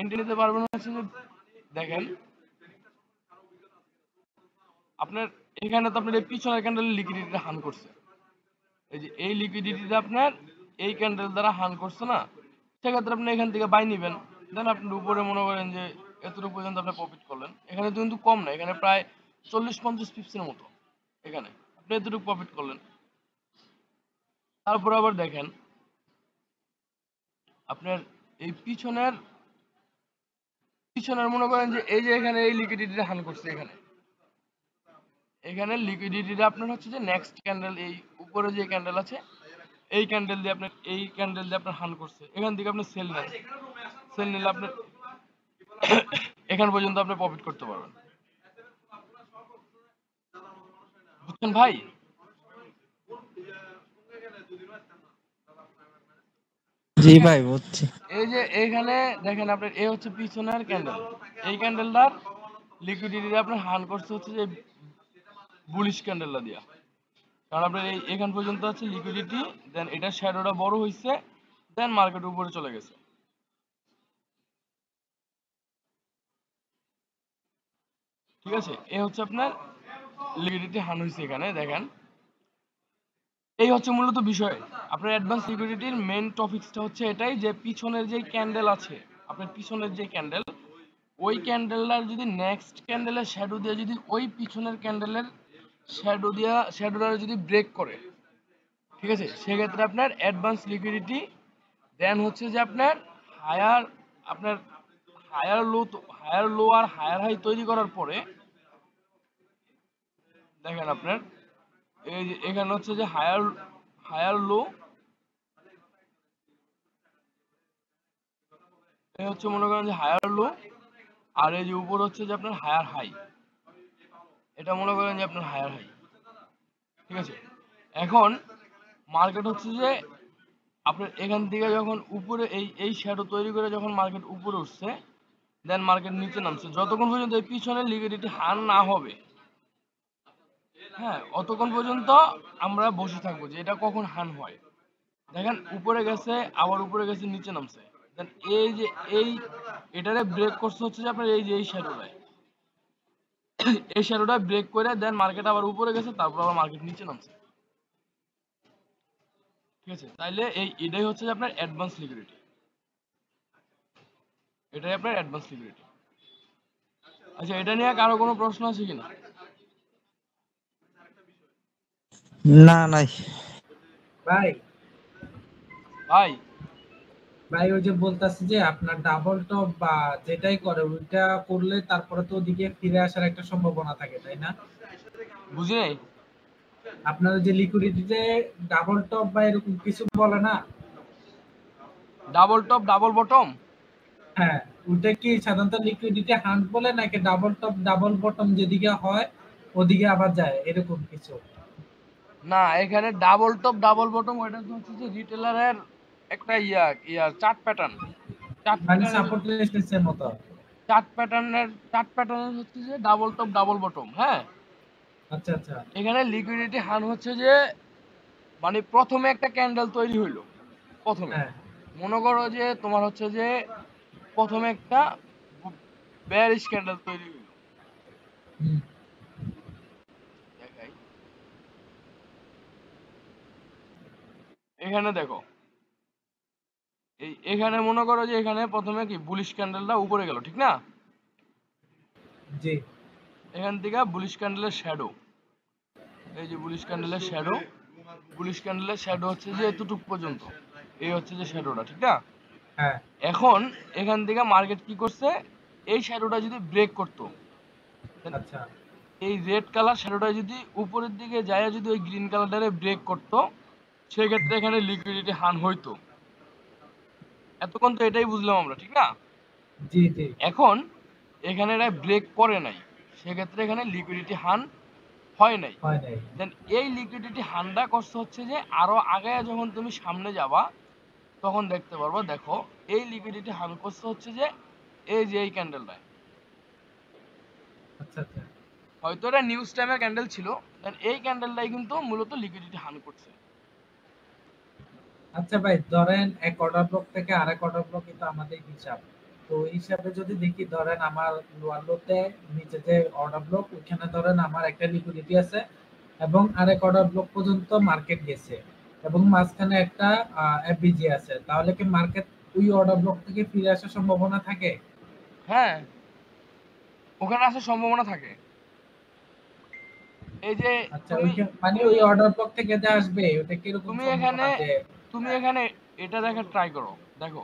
এন্ট্রি নিতে পারবেন হচ্ছে যে দেখেন আপনার এখানে তো আপনার এই পিছনের ক্যান্ডেলের লিকুইডিটিটা হান করছে, এই যে এই লিকুইডিটিটা আপনার এই ক্যান্ডেল দ্বারা হান করছে না, সেক্ষেত্রে আপনি এখান থেকে বাই নিবেন। দেন আপনার উপরে মনে করেন যে এতটুকু পর্যন্ত আপনি প্রফিট করলেন, এখানে তো কিন্তু কম না, এখানে প্রায় 40-50 পিপসের মতো, এখানে আপনি এতটুকু প্রফিট করলেন। তারপর আবার দেখেন আপনার এই পিছনের পিছনের মনে করেন যে এই যে এখানে এই লিকুইডিটিটা হান করছে, এখানে এখানে লিকুইডিটিটা আপনার হচ্ছে যে নেক্সট ক্যান্ডেল, এই উপরে যে ক্যান্ডেল আছে এই ক্যান্ডেল দিয়ে আপনার, এই ক্যান্ডেল দিয়ে আপনার হান করছে, এখান থেকে আপনি সেল নেন, সেল নিলে আপনার এখান পর্যন্ত আপনি প্রফিট করতে পারবেন। বুঝছেন ভাই? জি ভাই বুঝছি। এই যে এইখানে দেখেন আপনার এই হচ্ছে পিছনের ক্যান্ডেল, এই ক্যান্ডেলটার লিকুইডিটি আপনার হান করছে হচ্ছে যে বুলিশ ক্যান্ডেলটা দিয়া, কারণ আপনার এই এখান পর্যন্ত আছে লিকুইডিটি, দেন এটা শ্যাডোটা বড় হইছে, দেন মার্কেট উপরে চলে গেছে। ঠিক আছে, এই হচ্ছে আপনার লিকুইডিটি হান হইছে, এখানে দেখেন এই হচ্ছে মূলত বিষয়। আপনার অ্যাডভান্স লিকুইডিটির মেইন টপিকসটা হচ্ছে এটাই যে পিছনের যে ক্যান্ডেল আছে, আপনার পিছনের যে ক্যান্ডেল, ওই ক্যান্ডেলটার যদি নেক্সট ক্যান্ডেলের শ্যাডো দিয়ে যদি ওই পিছনের ক্যান্ডেলের শ্যাডোটা যদি ব্রেক করে, ঠিক আছে, সেক্ষেত্রে আপনার অ্যাডভান্স লিকুইডিটি, দেন হচ্ছে যে আপনার হায়ার, আপনার হায়ার লো আর হায়ার হাই তৈরি করার পরে দেখেন আপনার এই যে এখানে হচ্ছে যে হায়ার লো, এই হচ্ছে মনে করেন যে হায়ার লো, আর এই যে উপর হচ্ছে যে আপনার হায়ার হাই, এটা মনে করেন যে আপনার হায়ার হাই। ঠিক আছে, এখন মার্কেট হচ্ছে যে আপনার এখান থেকে যখন উপরে এই শ্যাডো তৈরি করে যখন মার্কেট উপরে উঠছে, দেন মার্কেট নিচে নামছে, যতক্ষণ পর্যন্ত এই পিছনের লিকুইডিটি হার না হবে, হ্যাঁ, অতক্ষণ পর্যন্ত আমরা বসে থাকবো যে এটা কখন হান হয়। দেখেন উপরে গেছে, আবার উপরে গেছে, নিচে নামছে, দেন এই যে এই এটারে ব্রেক করছে হচ্ছে যে আপনার এই যে এই শ্যাডোটায়, এই শ্যাডোটা ব্রেক করে দেন মার্কেট আবার উপরে গেছে, তারপর আবার মার্কেট নিচে নামছে। ঠিক আছে, তাইলে এটাই হচ্ছে যে আপনার অ্যাডভান্স লিকুইডিটি, এটাই আপনার অ্যাডভান্স লিকুইডিটি। আচ্ছা, এটা নিয়ে কারো কোনো প্রশ্ন আছে কিনা? না নাই। ভাই ভাই ভাই ওই যে বলতাছি যে আপনার ডাবল টপ বা যেটাই করে ওইটা করলে তারপরে তো ওদিকে ফিরে আসার একটা সম্ভাবনা থাকে, তাই না? বুঝি নাই। আপনার যে লিকুইডিটিতে ডাবল টপ বা এরকম কিছু বলে না? Double top double bottom? হ্যাঁ, ওটা কি সাধারণত লিকুইডিটি হান্ট বলে নাকি ডাবল টপ ডাবল বটম যেদিকে হয় ওদিকে আবার যায় এরকম কিছু? না, এখানে ডাবল টপ ডাবল বটম ওইটা তো হচ্ছে যে রিটেলারের একটা চার্ট প্যাটার্ন। চার্ট মানে প্যাটার্নের সাপোর্ট রেজিস্ট্যান্সের মতো। চার্ট প্যাটার্নের হচ্ছে যে ডাবল টপ ডাবল বটম, হ্যাঁ। আচ্ছা আচ্ছা। এখানে লিকুইডিটি হান হচ্ছে যে মানে প্রথমে একটা ক্যান্ডেল তৈরি হইলো, প্রথমে হ্যাঁ। মনে করো যে তোমার হচ্ছে যে প্রথমে একটা বেয়ারিশ ক্যান্ডেল তৈরি হইলো। হুম। দেখাই, এখানে দেখো, এখানে মনে করো যে এখানে প্রথমে কি বুলিশ ক্যান্ডেলটা উপরে গেল, ঠিক না? জি। এখান থেকে বুলিশ ক্যান্ডেলের শ্যাডো, এই যে বুলিশ ক্যান্ডেলের শ্যাডো হচ্ছে যে এতটুকু পর্যন্ত, এই হচ্ছে যে শ্যাডোটা, ঠিক না? হ্যাঁ। এখন এখান থেকে মার্কেট কি করছে, এই শ্যাডোটা যদি ব্রেক করতো, আচ্ছা এই রেড কালার শ্যাডোটা যদি উপরের দিকে যায়, যদি ওই গ্রিন কালারটারে ব্রেক করতো, সেক্ষেত্রে এখানে লিকুইডিটি হান হইতো। এতক্ষণ তো এটাই বুঝলাম আমরা, ঠিক না? জি জি। এখন এখানে এরা ব্রেক করে নাই, সেক্ষেত্রে এখানে লিকুইডিটি হান হয় নাই। হয় নাই। দেন এই লিকুইডিটি হানটা করছে হচ্ছে যে আরো আগে যখন তুমি সামনে যাবা তখন দেখতে পারবো, দেখো এই লিকুইডিটি হান করছে হচ্ছে যে এই যে এই ক্যান্ডেলটা, আচ্ছা আচ্ছা। হয়তো এটা নিউজ টাইমের ক্যান্ডেল ছিল, দেন এই ক্যান্ডেলটাই কিন্তু মূলত লিকুইডিটি হান করছে। আচ্ছা ভাই, ধরেন এক অর্ডার ব্লক থেকে আরেক অর্ডার ব্লক কিন্তু আমাদের হিসাব, তো ওই হিসাবে যদি দেখি, ধরেন আমার লোয়ার লোতে নিচে যে অর্ডার ব্লক ওইখানে ধরেন আমার একটা লিকুইডিটি আছে এবং আরেক অর্ডার ব্লক পর্যন্ত মার্কেট গেছে এবং মাঝখানে একটা এফবিজি আছে, তাহলে কি মার্কেট ওই অর্ডার ব্লক থেকে ফিরে আসার সম্ভাবনা থাকে? হ্যাঁ, ওখানে আসার সম্ভাবনা থাকে। এই যে আচ্ছা, তুমি মানে তুমি ওই অর্ডার ব্লক থেকে যে আসবে ওটা কিরকম তুমি এখানে সম্ভাবনা যে? তুমি এখানে এটা দেখার ট্রাই করো, দেখো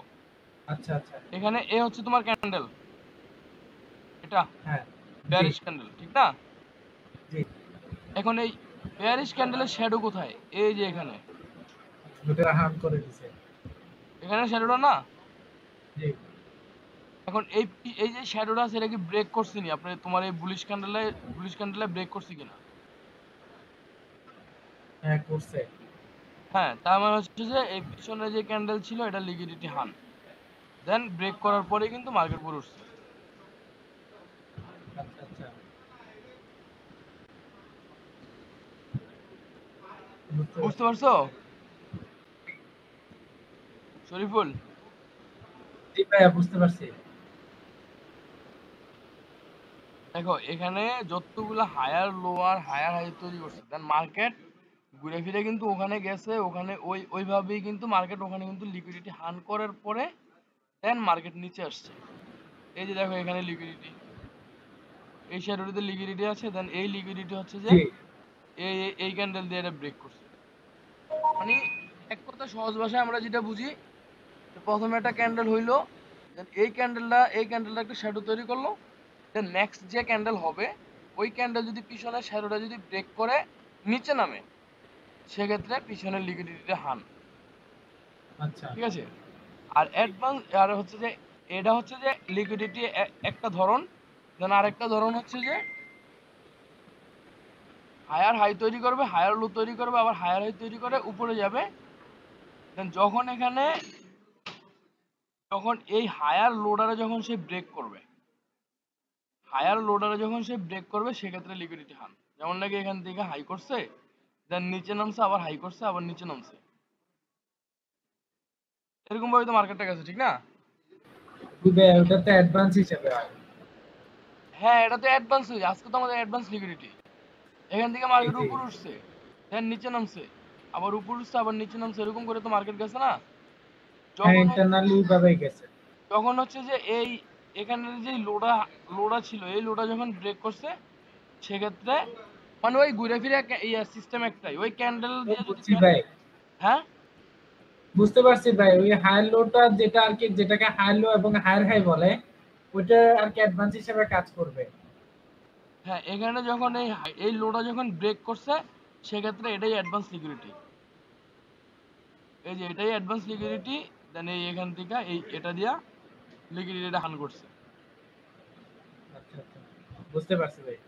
আচ্ছা আচ্ছা। এখানে এ হচ্ছে তোমার ক্যান্ডেল, এটা হ্যাঁ। জি বেয়ারিশ ক্যান্ডেল, ঠিক না? জি। এখন এই বেয়ারিশ ক্যান্ডেলের শ্যাডো কোথায়? এই যে এখানে, ওটা হার্ম করে দিছে। এখানে শ্যাডোটা না? জি। এখন এই যে শ্যাডোটা সেটা কি ব্রেক করছে নি আপনি তোমার এই বুলিশ ক্যান্ডেলে ব্রেক করছে কিনা? হ্যাঁ করছে। হ্যাঁ, তার মানে হচ্ছে যে এই পিছনে যে ক্যান্ডেল ছিল এটা লিকুইডিটি হান, দেন ব্রেক করার পরে কিন্তু মার্কেট উপরে উঠছে। আচ্ছা আচ্ছা। বুঝতে পারছো শরীফুল? জি ভাইয়া, বুঝতে পারছি। দেখো এখানে যতগুলো হায়ার লোয়ার হায়ার হাই তৈরি করছে, দেন মার্কেট ঘুরে ফিরে কিন্তু ওখানে গেছে, ওখানে ওইভাবেই কিন্তু মার্কেট ওখানে কিন্তু লিকুইডিটি হান করার পরে দেন মার্কেট নিচে আসছে। এই যে দেখো এখানে লিকুইডিটি, এই শ্যাডোতে লিকুইডিটি আছে, দেন এই লিকুইডিটি হচ্ছে যে জি। এই ক্যান্ডেল দিয়ে এটা ব্রেক করছে। মানে এক কথা সহজ ভাষায় আমরা যেটা বুঝি, যে প্রথমে একটা ক্যান্ডেল হইলো, দেন এই ক্যান্ডেলটা একটা শ্যাডো তৈরি করলো, দেন নেক্সট যে ক্যান্ডেল হবে ওই ক্যান্ডেল যদি পিছনের শ্যাডোটা যদি ব্রেক করে নিচে নামে, সেক্ষেত্রে পিছনের লিকুইডিটিটা হান, আচ্ছা। ঠিক আছে? আর অ্যাডভান্স আর হচ্ছে যে এটা হচ্ছে যে লিকুইডিটি একটা ধরন, দেন আরেকটা ধরন হচ্ছে যে হায়ার হাই তৈরি করবে, হায়ার লো তৈরি করবে, আবার হায়ার হাই তৈরি করে উপরে যাবে, দেন যখন এই হায়ার লোডারে যখন সে ব্রেক করবে, সেক্ষেত্রে লিকুইডিটি হান। যেমন নাকি এখান থেকে হাই করছে, দেন নিচে নামছে, আবার হাই করছে, আবার নিচে নামছে, এরকম ভাবে তো মার্কেটটা গেছে, ঠিক না? ওটা তো অ্যাডভান্স হিসেবে হয়। হ্যাঁ, এটা তো অ্যাডভান্স হয়েছে, আজকে তো আমাদের অ্যাডভান্স লিকুইডিটি। এখান থেকে জি মার্কেট জি। উপর উঠছে, দেন নিচে নামছে, আবার উপর উঠছে, আবার নিচে নামছে, এরকম করে তো মার্কেট গেছে না? হ্যাঁ, যখন ইন্টারনালি ওইভাবেই গেছে। যখন হচ্ছে যে এখানের যে লোডা ছিল, এই লোডা যখন ব্রেক করছে, সেক্ষেত্রে মানে ওই ঘুরে ফিরে সিস্টেম একটাই, ওই ক্যান্ডেল ও দিয়ে যদি বুঝছি ভাই, হ্যাঁ বুঝতে পারছি ভাই। ওই হাই লোটা যেটা আর কি, যেটাকে হাই লো এবং হায়ার হাই বলে, ওইটা আর কি অ্যাডভান্স হিসেবে কাজ করবে। হ্যাঁ, এখানে যখন এই লোডা যখন ব্রেক করছে, সেক্ষেত্রে এটাই অ্যাডভান্স লিকুইডিটি, এই যে এটাই অ্যাডভান্স লিকুইডিটি, দেন এখান থেকে এটা দিয়া লিকুইডিটিটা হান করছে। আচ্ছা আচ্ছা, বুঝতে পারছি ভাই।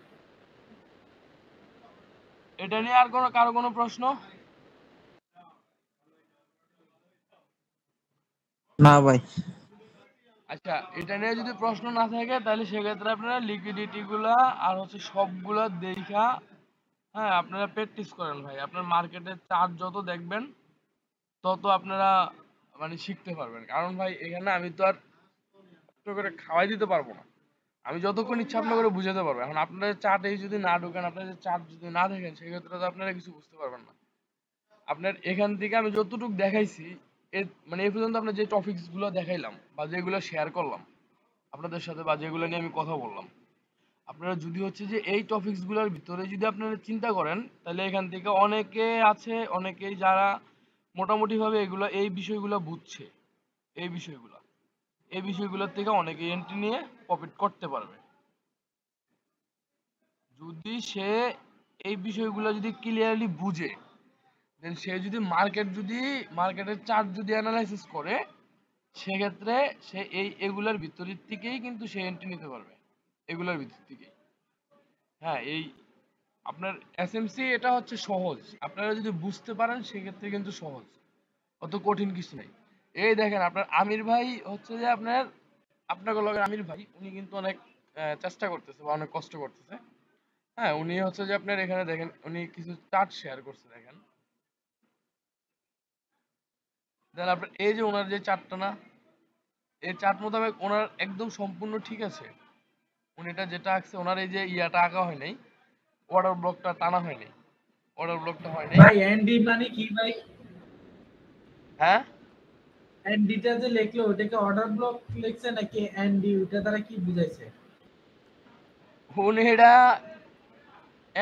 এটা নিয়ে আর কারো কোনো প্রশ্ন? না ভাই। আচ্ছা, এটা নিয়ে যদি প্রশ্ন না থাকে তাহলে সেক্ষেত্রে আপনারা লিকুইডিটি গুলা আর হচ্ছে সবগুলা দেখা, হ্যাঁ, আপনারা প্র্যাকটিস করেন ভাই। আপনার মার্কেটের চার্ট যত দেখবেন তত আপনারা মানে শিখতে পারবেন। কারণ ভাই এখানে আমি তো আর কষ্ট করে খাওয়াই দিতে পারবো না। আমি যতক্ষণ ইচ্ছা আপনার করে বুঝাতে পারবো। এখন আপনাদের চার্টে যদি না ঢুকেন, আপনাদের চার্ট যদি না দেখেন, সেক্ষেত্রে তো আপনারা কিছু বুঝতে পারবেন না। আপনার এখান থেকে আমি যতটুকু দেখাইছি, মানে এই পর্যন্ত আপনার যে টপিকস গুলো দেখাইলাম বা যেগুলো শেয়ার করলাম আপনাদের সাথে বা যেগুলো নিয়ে আমি কথা বললাম, আপনারা যদি হচ্ছে যে এই টপিকস গুলোর ভিতরে যদি আপনারা চিন্তা করেন, তাহলে এখান থেকে অনেকে আছে, অনেকেই যারা মোটামুটি ভাবে এগুলো এই বিষয়গুলো বুঝছে, এই বিষয়গুলো এই বিষয়গুলোর থেকে অনেকে এন্ট্রি নিয়ে প্রফিট করতে পারবে যদি সে এই বিষয়গুলো যদি ক্লিয়ারলি বুঝে। দেন সে যদি মার্কেটের চার্ট যদি অ্যানালাইসিস করে, সেক্ষেত্রে সে এগুলার ভিতরের থেকেই কিন্তু সে এন্ট্রি নিতে পারবে, এগুলার ভিতর থেকেই। হ্যাঁ, এই আপনার এসএমসি এটা হচ্ছে সহজ, আপনারা যদি বুঝতে পারেন সেক্ষেত্রে কিন্তু সহজ, অত কঠিন কিছু নাই। এই দেখেন আপনার আমির ভাই হচ্ছে যে আপনার লগের আমির ভাই, উনি কিন্তু অনেক চেষ্টা করতেছে বা অনেক কষ্ট করতেছে। হ্যাঁ, উনি হচ্ছে যে আপনার এখানে দেখেন উনি কিছু চার্ট শেয়ার করছে, দেখেন। দেন আপনার এই যে ওনার যে চার্টটা না, এই চার্ট মোতাবেক ওনার একদম সম্পূর্ণ ঠিক আছে। উনি এটা যেটা আঁকছে, ওনার এই যে ইয়াটা আঁকা হয় নাই, অর্ডার ব্লকটা টানা হয় নাই, অর্ডার ব্লকটা হয় নাই। ভাই এনডি মানে কি ভাই? হ্যাঁ, এনডিটা যে লিখলো ওটাকে অর্ডার ব্লক লিখছে নাকি এনডি, ওটা দ্বারা কি বুঝাইছে? উনি এটা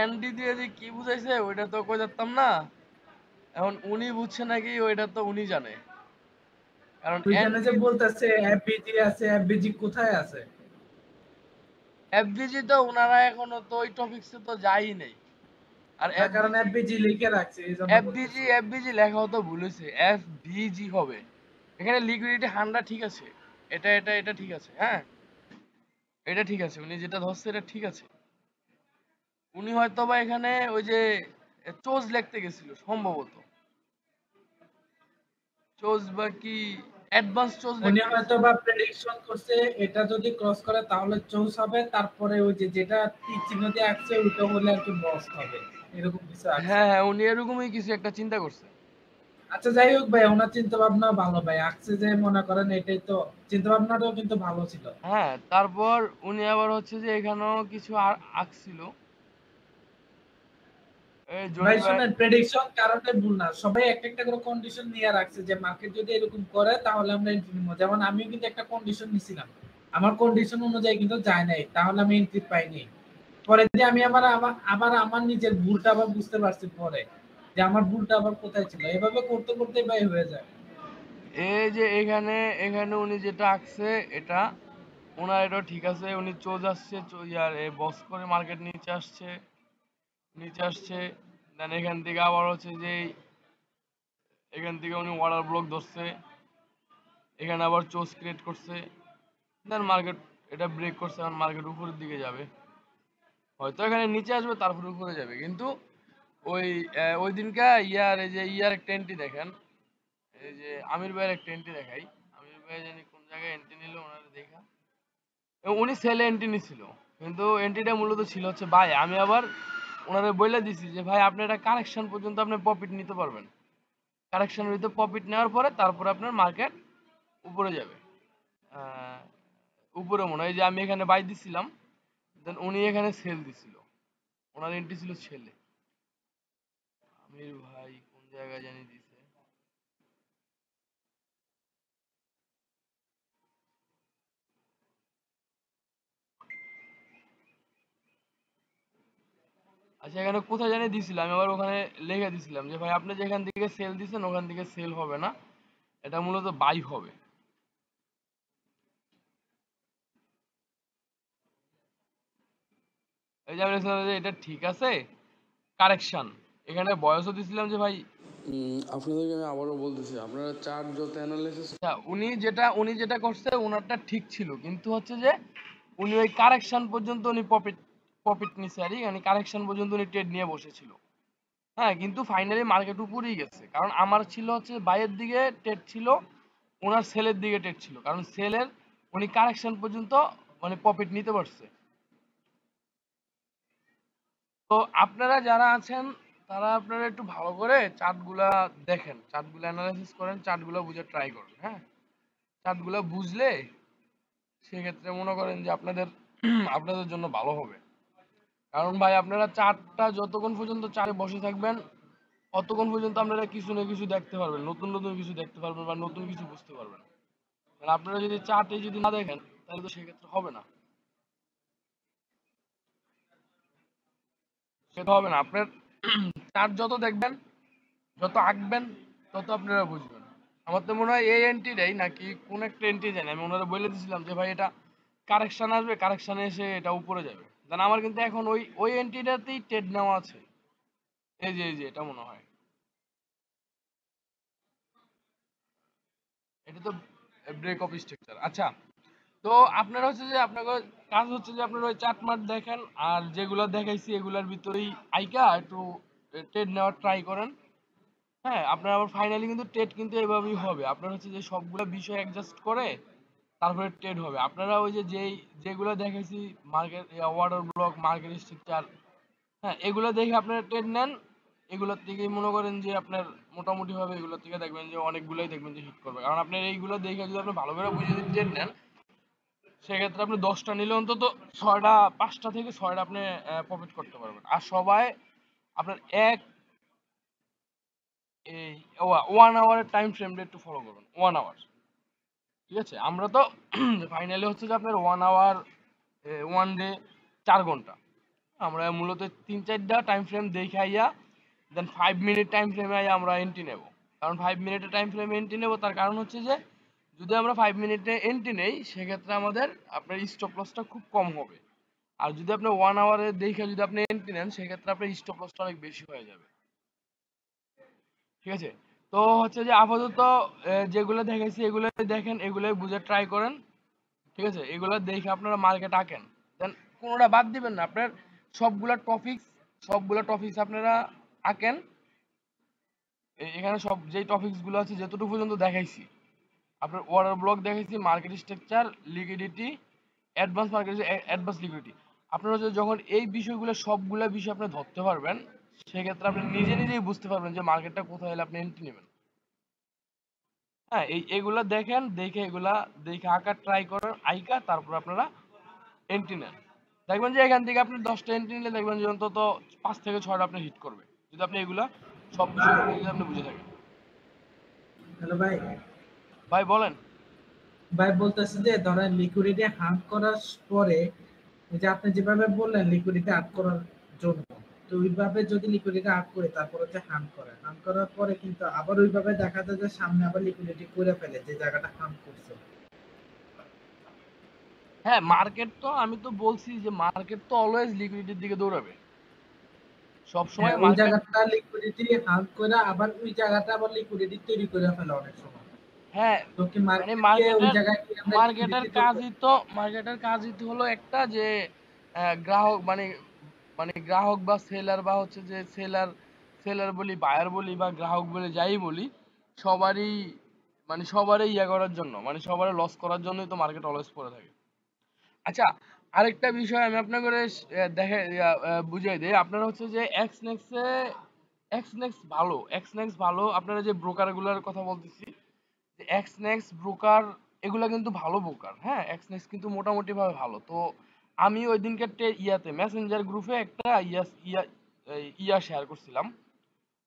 এনডি দিয়ে যে কি বুঝাইছে ওইটা তো কই যাতাম না। এখন উনি বুঝছে নাকি ওইটা তো উনি জানে। কারণ ওইখানে যে এনডি বলতেছে এফবিজি আছে, এফবিজি কোথায় আছে? এফবিজি তো ওনারা এখনো তো ওই টপিকসে তো যায়ই নাই। আর না, কারণ এফবিজি এফবিজি লিখে রাখছে এই জন্য এফবিজি বলতেছি। এফবিজি লেখাও তো ভুল হয়েছে, এফবিজি হবে। এখানে লিকুইডিটি হান্ডা ঠিক আছে, এটা ঠিক আছে। হ্যাঁ, এটা ঠিক আছে, উনি যেটা ধরছে এটা ঠিক আছে। উনি হয়তো বা এখানে ওই যে চোজ লিখতে গেছিল সম্ভবত, চোজ বা কি অ্যাডভান্স চোজ উনি লিখতে হয়তো গেছিল। বা প্রেডিকশন করছে এটা যদি ক্রস করে তাহলে চৌস হবে, তারপরে ওই যে যেটা তীর চিহ্ন দিয়ে আসছে ওইটা হলে আর কি বস হবে, এরকম কিছু আছে। হ্যাঁ হ্যাঁ, উনি এরকমই কিছু একটা চিন্তা করছে। আচ্ছা যাই হোক ভাই, ওনার চিন্তা ভাবনা ভালো ভাই, আসছে যে মনে করেন এটাই তো চিন্তা ভাবনাটাও কিন্তু ভালো ছিল। হ্যাঁ, তারপর উনি আবার হচ্ছে যে এখানেও কিছু আর আঁকছিল। এই ভাই জহির ভাই। শুনেন, প্রেডিকশন কারণে ভুল না, সবাই একটা একটা করে কন্ডিশন নিয়ে রাখছে যে মার্কেট যদি এরকম করে তাহলে আমরা এন্ট্রি নিব। যেমন আমিও কিন্তু একটা কন্ডিশন নিছিলাম, আমার কন্ডিশন অনুযায়ী কিন্তু যায় নাই, তাহলে আমি এন্ট্রি পাইনি। পরে যে আমি আবার আমার নিজের ভুলটা আবার বুঝতে পারছি পরে, যে আমার ভুলটা আবার কোথায় ছিল। এভাবে করতে করতে ভাই হয়ে যায়। এই যে এখানে এখানে উনি যেটা আঁকছে এটা ওনার এটা ঠিক আছে। উনি চোজ আসছে, ইয়ার বস করে মার্কেট নিচে আসছে। দেন এখান থেকে আবার হচ্ছে যে এখান থেকে উনি অর্ডার ব্লক ধরছে, এখানে আবার চোজ ক্রিয়েট করছে। দেন মার্কেট এটা ব্রেক করছে, এখন মার্কেট উপরের দিকে যাবে, হয়তো এখানে নিচে আসবে তারপর উপরে যাবে। কিন্তু ওই ওই দিনকা এই যে একটা এন্ট্রি দেখেন, এই যে আমির ভাইয়ের একটা এন্ট্রি দেখাই। আমির ভাই জানি কোন জায়গায় এন্ট্রি নিল ওনার দেখা, এবং উনি সেলে এন্ট্রি নিছিল। কিন্তু এন্ট্রিটা মূলত ছিল হচ্ছে ভাই, আমি আবার ওনারে বলে দিছি যে ভাই আপনি এটা কারেকশন পর্যন্ত আপনি প্রফিট নিতে পারবেন, কারেকশনের ভিতরে প্রফিট নেওয়ার পরে তারপরে আপনার মার্কেট উপরে যাবে। আহ, উপরে মনে হয় যে আমি এখানে বাই দিছিলাম, দেন উনি এখানে সেল দিছিল, ওনার এন্ট্রি ছিল সেলে। আমির ভাই কোন জায়গায় জানি দিছে। আচ্ছা, এখানে কোথায় জানি দিছিল, আমি আবার ওখানে লিখে দিছিলাম যে ভাই আপনি যেখান থেকে সেল দিছেন ওখান থেকে সেল হবে না, এটা মূলত বাই হবে। এই যে আমি লিখছিলাম যে এটা ঠিক আছে, কারেকশন। এখানে বয়সও দিছিলাম যে ভাই আপনাদেরকে আমি আবারও বলতেছি, আপনারা চার্ট যত অ্যানালাইসিস আচ্ছা, উনি যেটা করছে ওনারটা ঠিক ছিল, কিন্তু হচ্ছে যে উনি ওই কারেকশন পর্যন্ত উনি প্রফিট নিছে আর কি, মানে কারেকশন পর্যন্ত উনি ট্রেড নিয়ে বসেছিল। হ্যাঁ, কিন্তু ফাইনালি মার্কেট উপরেই গেছে, কারণ আমার ছিল হচ্ছে বাইয়ের দিকে ট্রেড ছিল, ওনার সেলের দিকে ট্রেড ছিল, কারণ সেলের উনি কারেকশন পর্যন্ত মানে প্রফিট নিতে পারছে। তো আপনারা যারা আছেন তারা আপনারা একটু ভালো করে চার্টগুলা দেখেন, চার্টগুলো অ্যানালাইসিস করেন, চার্টগুলো বুঝে ট্রাই করেন। হ্যাঁ, চার্টগুলো বুঝলে সেক্ষেত্রে মনে করেন যে আপনাদের আপনাদের জন্য ভালো হবে। কারণ ভাই আপনারা চার্টটা যতক্ষণ পর্যন্ত চার্টে বসে থাকবেন ততক্ষণ পর্যন্ত আপনারা কিছু না কিছু দেখতে পারবেন, নতুন নতুন কিছু দেখতে পারবেন বা নতুন কিছু বুঝতে পারবেন। আর আপনারা যদি চার্টে যদি না দেখেন তাহলে তো সেক্ষেত্রে হবে না, সেটা হবে না। আপনার চার্ট যত দেখবেন, যত আঁকবেন, তত আপনারা বুঝবেন। আমার তো মনে হয় এই এন্ট্রিটাই নাকি কোন একটা এন্ট্রি জানি, আমি ওনারা বলে দিয়েছিলাম যে ভাই এটা কারেকশন আসবে, কারেকশনে এসে এটা উপরে যাবে। দেন আমার কিন্তু এখন ওই এন্ট্রিটাতেই ট্রেড নেওয়া আছে। এই যে এটা মনে হয় এটা তো ব্রেক অফ স্ট্রাকচার। আচ্ছা, তো আপনার হচ্ছে যে আপনার কাজ হচ্ছে যে আপনার ওই চার্ট মার্ট দেখেন, আর যেগুলো দেখাইছি এগুলার ভিতরেই আইকা একটু ট্রেড নেওয়ার ট্রাই করেন। হ্যাঁ, আপনার আবার ফাইনালি কিন্তু ট্রেড কিন্তু এভাবেই হবে, আপনার হচ্ছে যে সবগুলো বিষয় অ্যাডজাস্ট করে তারপরে ট্রেড হবে। আপনারা ওই যে যেগুলো দেখেছি market water block, market structure, হ্যাঁ এগুলো দেখে আপনারা ট্রেড নেন। এগুলোর থেকেই মনে করেন যে আপনার মোটামুটি ভাবে এগুলোর থেকে দেখবেন যে অনেকগুলোই দেখবেন যে হিট করবে, কারণ আপনার এইগুলো দেখে যদি আপনি ভালো করে বুঝে যদি ট্রেড নেন সেক্ষেত্রে আপনি 10টা নিলে অন্তত 6টা, 5টা থেকে 6টা আপনি প্রফিট করতে পারবেন। আর সবাই আপনার এই 1 আওয়ারের টাইম ফ্রেমটা একটু ফলো করবেন, 1 আওয়ার। ঠিক আছে, আমরা তো ফাইনালি হচ্ছে যে আপনার 1 আওয়ার, 1 ডে, 4 ঘন্টা, আমরা মূলত 3-4টা টাইম ফ্রেম দেখে আইয়া দেন 5 মিনিট টাইম ফ্রেমে আইয়া আমরা এন্ট্রি নেব। কারণ 5 মিনিটের টাইম ফ্রেমে এন্ট্রি নেব তার কারণ হচ্ছে যে যদি আমরা 5 মিনিটে এন্ট্রি নেই সেক্ষেত্রে আমাদের আপনার স্টপ লসটা খুব কম হবে। আর যদি আপনি 1 আওয়ারে দেখে যদি আপনি এন্ট্রি নেন সেক্ষেত্রে আপনার স্টপ লসটা অনেক বেশি হয়ে যাবে। ঠিক আছে, তো হচ্ছে যে আপাতত যেগুলো দেখেছি এগুলো দেখেন, এগুলো বুঝে ট্রাই করেন। ঠিক আছে, এগুলো দেখে আপনারা মার্কেট আঁকেন, দেন কোনোটা বাদ দিবেন না, আপনার সবগুলা টপিকস আপনারা আঁকেন। এখানে সব যেই টপিকস গুলো আছে যতটুকু পর্যন্ত দেখাইছি, আপনার অর্ডার ব্লক দেখাইছি, market structure, liquidity, advance liquidity. আপনারা যখন এই বিষয়গুলো সবগুলা বিষয় আপনি ধরতে পারবেন সেক্ষেত্রে আপনি নিজে নিজেই বুঝতে পারবেন যে মার্কেটটা কোথায় এলে আপনি এন্ট্রি নেবেন। হ্যাঁ, এগুলা দেখেন, দেখে এগুলা দেখে আঁকার ট্রাই করেন, আইকা তারপর আপনারা এন্ট্রি নেন। দেখবেন যে এখান থেকে আপনি 10টা এন্ট্রি নিলে দেখবেন যে অন্তত 5 থেকে 6টা আপনি হিট করবে, যদি আপনি এগুলা সব বিষয়গুলো যদি আপনি বুঝে থাকেন। হ্যালো ভাই। ভাই বলেন। ভাই বলতেছে যে ধরেন লিকুইডিটি হান্ট করার পরে, এই যে আপনি যেভাবে বললেন লিকুইডিটি আট করার জন্য, তো ওইভাবে যদি লিকুইডিটি আট করে তারপর হচ্ছে হান্ট করে, হান্ট করার পরে কিন্তু আবার ওইভাবে দেখা যায় যে সামনে আবার লিকুইডিটি করে ফেলে যে জায়গাটা হান্ট করছে। হ্যাঁ, মার্কেট তো আমি তো বলছি যে মার্কেট তো অলওয়েজ লিকুইডিটির দিকে দৌড়াবে সব সময় হ্যাঁ, ওই মার্কেট। জায়গাটা লিকুইডিটি হান্ট করে আবার ওই জায়গাটা আবার লিকুইডিটি তৈরি করে ফেলে অনেক সময়। হ্যাঁ, তো কি মানে মার্কেটকে ওই জায়গায় কি আমরা মার্কেটের লিকুইডিটি কাজই তো মার্কেটের কাজই তো হলো একটা যে গ্রাহক মানে মানে গ্রাহক বা সেলার বা হচ্ছে যে সেলার বলি, বায়ার বলি বা গ্রাহক বলি, যাই বলি, সবারই সবারই ইয়ে করার জন্য, মানে সবারই লস করার জন্যই তো মার্কেট অলওয়েজ পড়ে থাকে। আচ্ছা, আরেকটা বিষয় আমি আপনাকে দেখে বুঝিয়ে দিই। আপনার হচ্ছে যে এক্সনেক্স ভালো, আপনারা যে ব্রোকার গুলার কথা বলতেছি, যে এক্সনেক্স ব্রোকার এগুলা কিন্তু ভালো ব্রোকার। হ্যাঁ, এক্সনেক্স কিন্তু মোটামুটি ভাবে ভালো। তো আমি ওই দিনকে ইয়াতে মেসেঞ্জার গ্রুপে একটা ইয়া শেয়ার করছিলাম,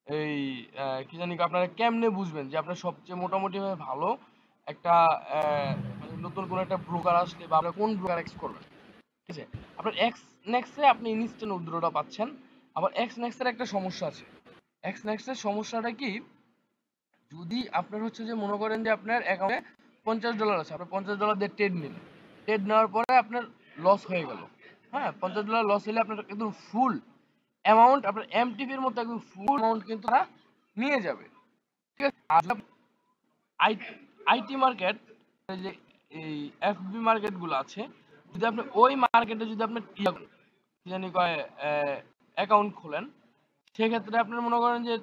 এই কি জানি আপনারা কেমনে বুঝবেন যে আপনার সবচেয়ে মোটামুটি ভাবে ভালো একটা মানে নতুন কোন একটা ব্রোকার আসলে বা আপনারা কোন ব্রোকার এক্স করবেন। ঠিক আছে, আপনার এক্স নেক্সটে আপনি ইনস্ট্যান্ট উইথড্রটা পাচ্ছেন। আবার এক্স নেক্সের একটা সমস্যা আছে। এক্স নেক্সের সমস্যাটা কি, যদি আপনার হচ্ছে যে মনে করেন যে আপনার অ্যাকাউন্টে $50 আছে, আপনি $50 দিয়ে ট্রেড নিলেন, ট্রেড নেওয়ার পরে আপনার লস হয়ে গেল। হ্যাঁ, $50 লস হলে আপনার একদম ফুল অ্যামাউন্ট আপনার এমটিপির মতো একদম ফুল অ্যামাউন্ট কিন্তু তারা নিয়ে যাবে, ঠিক আছে। আর আইটি মার্কেট, যে এই এফবি মার্কেট গুলো আছে, যদি আপনি ওই মার্কেটে যদি আপনি কি জানি কয় অ্যাকাউন্ট খোলেন, সেক্ষেত্রে আপনার মনে করেন যে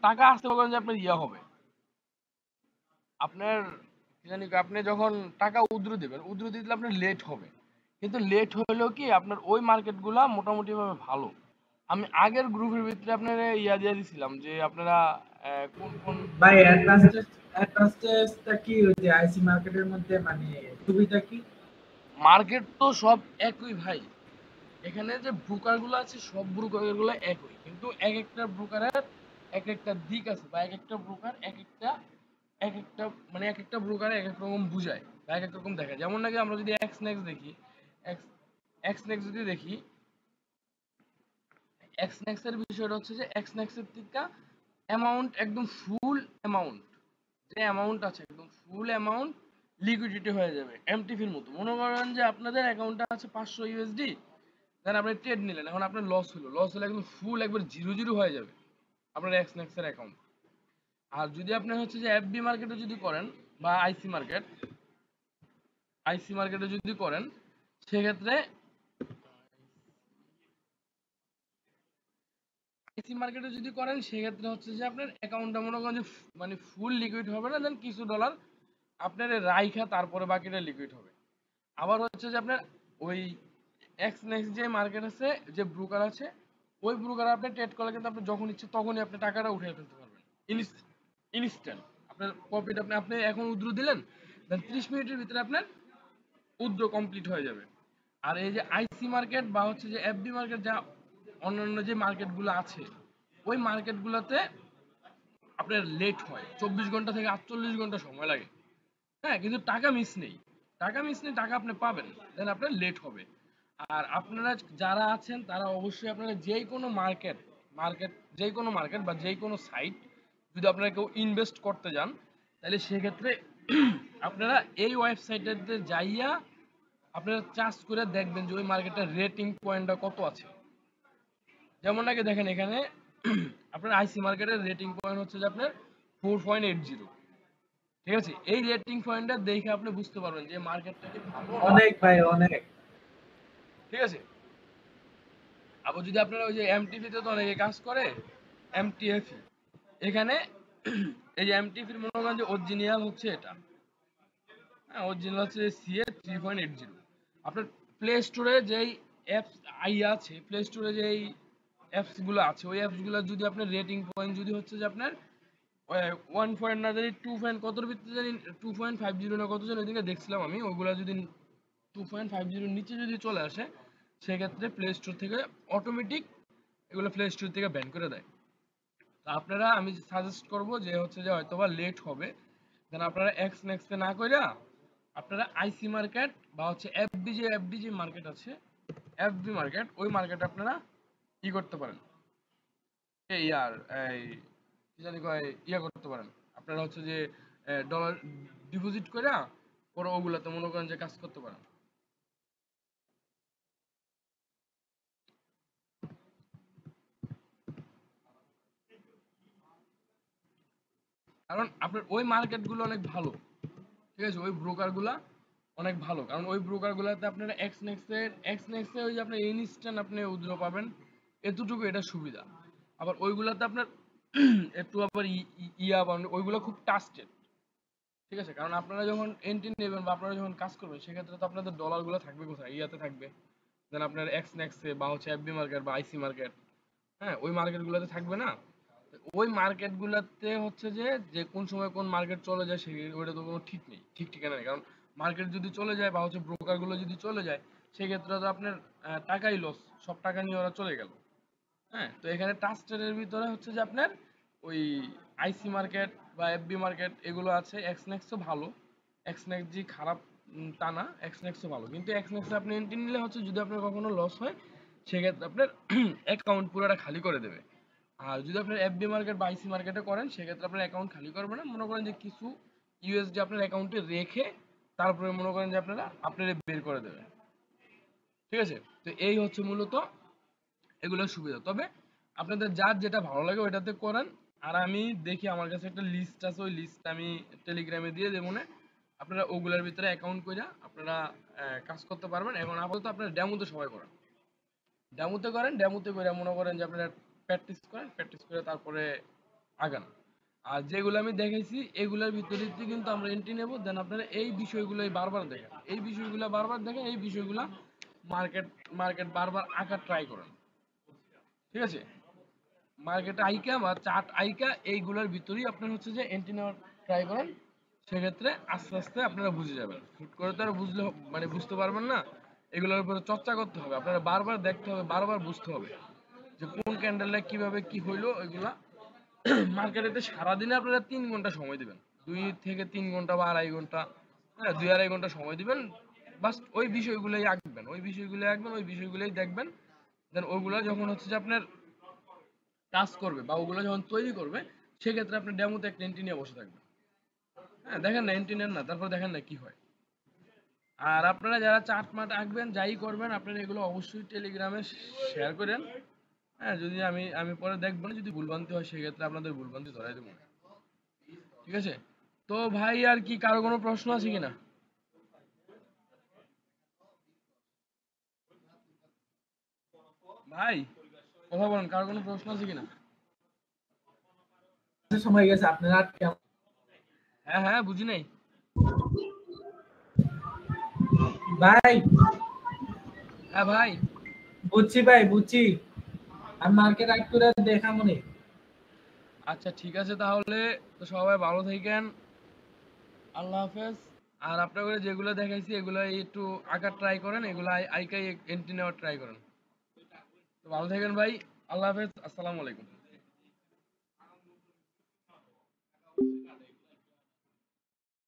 টাকা আসতে মনে করেন যে আপনার হবে আপনার কি জানি কয়, আপনি যখন টাকা উদ্রু দিবেন, উদ্রু দিলে আপনার লেট হবে, কিন্তু লেট হলেও কি আপনার ওই মার্কেট গুলা মোটামুটি ভাবে ভালো। আমি আগের গ্রুপের ভিতরে আপনার দিয়ে দিছিলাম যে আপনারা কোন কোন ভাই অ্যাডভান্স টেস্টটা কি ওই যে আইসি মার্কেটের মধ্যে মানে সুবিধা কি? মার্কেট তো সব একই ভাই, এখানে যে ব্রোকার গুলো আছে সব ব্রোকার গুলো একই, কিন্তু এক একটা ব্রোকারের এক একটা দিক আছে, বা এক একটা ব্রোকার এক একটা মানে এক একটা ব্রোকারে এক এক রকম বুঝায় বা এক এক রকম দেখায়। যেমন নাকি আমরা যদি এক্স নেক্স দেখি, এক্স নেক্স যদি দেখি, এক্স নেক্স এর বিষয়টা হচ্ছে যে এক্স নেক্স এর থেকে অ্যামাউন্ট একদম ফুল অ্যামাউন্ট, যে অ্যামাউন্ট আছে একদম ফুল অ্যামাউন্ট লিকুইডিটি হয়ে যাবে এমটিভির মতো। মনে করেন যে আপনাদের অ্যাকাউন্টে আছে 500 ইউএসডি, দেন আপনি ট্রেড নিলেন, এখন আপনার লস হলো একদম ফুল একবার জিরো জিরো হয়ে যাবে আপনার এক্স নেক্স এর অ্যাকাউন্ট। আর যদি আপনি হচ্ছে যে এফবি মার্কেটে যদি করেন বা আইসি মার্কেটে যদি করেন, সেক্ষেত্রে আইসি মার্কেটে যদি করেন সেক্ষেত্রে হচ্ছে যে আপনার অ্যাকাউন্টটা মনে করেন যে মানে ফুল লিকুইড হবে না, দেন কিছু ডলার আপনার রাইখা তারপরে বাকিটা লিকুইড হবে। আবার হচ্ছে যে আপনার ওই এক্স নেক্সট যে মার্কেট আছে, যে ব্রোকার আছে, ওই ব্রোকার আপনি ট্রেড করলে কিন্তু আপনি যখন ইচ্ছে তখনই আপনি টাকাটা উঠিয়ে ফেলতে পারবেন ইনস্ট্যান্ট। আপনার প্রফিট আপনি আপনি এখন উইথড্র দিলেন, দেন 30 মিনিটের ভিতরে আপনার উইথড্র কমপ্লিট হয়ে যাবে। আর এই যে আইসি মার্কেট বা হচ্ছে যে এফবি মার্কেট, যা অন্যান্য যে মার্কেটগুলো আছে, ওই মার্কেটগুলোতে আপনার লেট হয়, 24 ঘন্টা থেকে 48 ঘন্টা সময় লাগে। হ্যাঁ, কিন্তু টাকা মিস নেই, টাকা আপনি পাবেন, দেন আপনার লেট হবে। আর আপনারা যারা আছেন তারা অবশ্যই আপনারা যেই কোনো মার্কেট বা যেই কোনো সাইট যদি আপনারা কেউ ইনভেস্ট করতে যান, তাহলে সেক্ষেত্রে আপনারা এই ওয়েবসাইটে যাইয়া আপনারা চার্জ করে দেখবেন যে ওই মার্কেটের রেটিং পয়েন্টটা কত আছে। যেমন নাকি দেখেন এখানে আপনার আইসি মার্কেটের রেটিং পয়েন্ট হচ্ছে যে আপনার 4.80, ঠিক আছে। এই রেটিং পয়েন্টটা দেখে আপনি বুঝতে পারবেন যে মার্কেটটা কি ভালো না, অনেক ভাই অনেক। ঠিক আছে। আবার যদি আপনারা ওই যে এমটিভিতে তো অনেকে কাজ করে, এমটিএফ, এখানে এই যে এমটিভির মনে করেন যে অরিজিনাল হচ্ছে এটা, হ্যাঁ অরিজিনাল হচ্ছে সিএ 3.80। আপনার প্লে স্টোরে যেই অ্যাপস আছে, প্লে স্টোরে যেই অ্যাপস গুলো আছে, ওই অ্যাপস গুলো যদি আপনার রেটিং পয়েন্ট যদি হচ্ছে যে আপনার 1 না জানি 2 কতর ভিতরে জানি 2.50 না কত জন ওইদিকে দেখছিলাম আমি, ওইগুলা যদি 2.50 নিচে যদি চলে আসে, সেক্ষেত্রে প্লে স্টোর থেকে অটোমেটিক এগুলো প্লে স্টোর থেকে ব্যান করে দেয়। তো আপনারা, আমি সাজেস্ট করব যে হচ্ছে যে হয়তোবা লেট হবে, দেন আপনারা এক্স নেক্সটে না কইরা আপনারা আইসি মার্কেট বা হচ্ছে এফডি যে মার্কেট আছে, এফবি মার্কেট, ওই মার্কেটে আপনারা করতে পারেন, এই আর এই কি জানি কয় করতে পারেন। আপনারা হচ্ছে যে ডলার ডিপোজিট কইরা পরে ওগুলাতে মনে করেন যে কাজ করতে পারেন। কারণ আপনার ওই মার্কেটগুলো অনেক ভালো, ঠিক আছে, ওই ব্রোকারগুলা অনেক ভালো, কারণ ওই ব্রোকারগুলোতে আপনারা এক্স নেক্সে ওই যে আপনার ইনস্ট্যান্ট আপনি উইথড্র পাবেন, এতটুকু এটা সুবিধা। আবার ওইগুলাতে আপনার একটু আবার ওইগুলো খুব ট্রাস্টেড, ঠিক আছে। কারণ আপনারা যখন এন্ট্রি নেবেন বা আপনারা যখন কাজ করবেন, সেক্ষেত্রে তো আপনাদের ডলারগুলো থাকবে কোথায়, থাকবে, দেন আপনার এক্স নেক্সে বা হচ্ছে এফবি মার্কেট বা আইসি মার্কেট, হ্যাঁ ওই মার্কেটগুলোতে থাকবে না। ওই মার্কেটগুলোতে হচ্ছে যে যে কোন সময় কোন মার্কেট চলে যায় সেই ওইটা তো কোনো ঠিক ঠিকানা নেই। কারণ মার্কেট যদি চলে যায় বা হচ্ছে ব্রোকারগুলো যদি চলে যায়, সেক্ষেত্রে তো আপনার টাকাই লস, সব টাকা নিয়ে ওরা চলে গেল। হ্যাঁ, তো এখানে ট্রাস্টের ভিতরে হচ্ছে যে আপনার ওই আইসি মার্কেট বা এফবি মার্কেট এগুলো আছে। এক্সনেক্সও ভালো, এক্সনেক্স যে খারাপ তা না, এক্সনেক্সও ভালো, কিন্তু এক্সনেক্সে আপনি এন্ট্রি নিলে হচ্ছে যদি আপনার কখনো লস হয়, সেক্ষেত্রে আপনার অ্যাকাউন্ট পুরোটা খালি করে দেবে। আর যদি আপনার এফবি মার্কেট বা আইসি মার্কেটে করেন, সেক্ষেত্রে আপনার অ্যাকাউন্ট খালি করবে না, মনে করেন যে কিছু ইউএসডি আপনার অ্যাকাউন্টে রেখে তারপরে মনে করেন যে আপনারা বের করে দেবে, ঠিক আছে। তো এই হচ্ছে মূলত এগুলোর সুবিধা। তবে আপনাদের যার যেটা ভালো লাগে ওইটাতে করেন। আর আমি দেখি আমার কাছে একটা লিস্ট আছে, ওই লিস্ট আমি টেলিগ্রামে দিয়ে দেবো না, আপনারা ওগুলোর ভিতরে অ্যাকাউন্ট করে আপনারা কাজ করতে পারবেন। এখন আপাতত আপনারা ডেমোতে সবাই করেন, ডেমোতে করেন, ডেমোতে করে মনে করেন যে আপনারা প্র্যাকটিস করেন, প্র্যাকটিস করে তারপরে আগান। আর যেগুলো আমি দেখাইছি এগুলোর ভিতরে দিয়ে কিন্তু আমরা এন্ট্রি নেব, দেন আপনারা এই বিষয়গুলোই বারবার দেখেন, এই বিষয়গুলো বারবার দেখেন, এই বিষয়গুলো মার্কেট মার্কেট বারবার আঁকার ট্রাই করেন, ঠিক আছে? মার্কেট আইকা বা চার্ট আইকা এইগুলোর ভিতরেই আপনার হচ্ছে যে এন্ট্রি নেওয়ার ট্রাই করেন। সেক্ষেত্রে আস্তে আস্তে আপনারা বুঝে যাবেন, হুট করে তো আর বুঝলে মানে বুঝতে পারবেন না। এগুলোর উপরে চর্চা করতে হবে, আপনারা বারবার দেখতে হবে, বারবার বুঝতে হবে যে কোন ক্যান্ডেলটা কিভাবে কি হইলো এগুলা। মার্কেটেতে সারাদিনে আপনারা 3 ঘন্টা সময় দিবেন, 2 থেকে 3 ঘন্টা বা 2.5 ঘন্টা, হ্যাঁ 2-2.5 ঘন্টা সময় দিবেন। বাস ওই বিষয়গুলোই আঁকবেন, ওই বিষয়গুলোই আঁকবেন, ওই বিষয়গুলোই দেখবেন। দেন ওইগুলা যখন হচ্ছে যে আপনার কাজ করবে বা ওগুলো যখন তৈরি করবে, সেক্ষেত্রে আপনি ডেমোতে একটা এন্ট্রি নিয়ে বসে থাকবেন। হ্যাঁ দেখেন না, এন্ট্রি নেন না, তারপর দেখেন না কি হয়। আর আপনারা যারা চার্ট মার্ট আঁকবেন, যাই করবেন, আপনারা এগুলো অবশ্যই টেলিগ্রামে শেয়ার করেন। হ্যাঁ যদি আমি পরে দেখবো না, যদি ভুলভ্রান্তি হয় সেক্ষেত্রে আপনাদের ভুলভ্রান্তি ধরাই দেবো, ঠিক আছে? তো ভাই আর কি কারো কোনো প্রশ্ন আছে কিনা? ভাই কথা বলেন, কারো কোনো প্রশ্ন আছে কিনা? সময় গেছে আপনারা আর কেমন? হ্যাঁ হ্যাঁ বুঝি নাই। ভাই হ্যাঁ ভাই। বুঝছি ভাই, বুঝছি। আমি মার্কেট আইট করে দেখা মনে। আচ্ছা ঠিক আছে তাহলে, তো সবাই ভালো থাকেন, আল্লাহ হাফেজ। আর আপনাদের যেগুলো দেখাইছি এগুলো একটু আঁকার ট্রাই করেন, এগুলো আইকাই এন্ট্রি নেওয়ার ট্রাই করেন। তো ভালো থাকেন ভাই, আল্লাহ হাফেজ, আসসালামু আলাইকুম।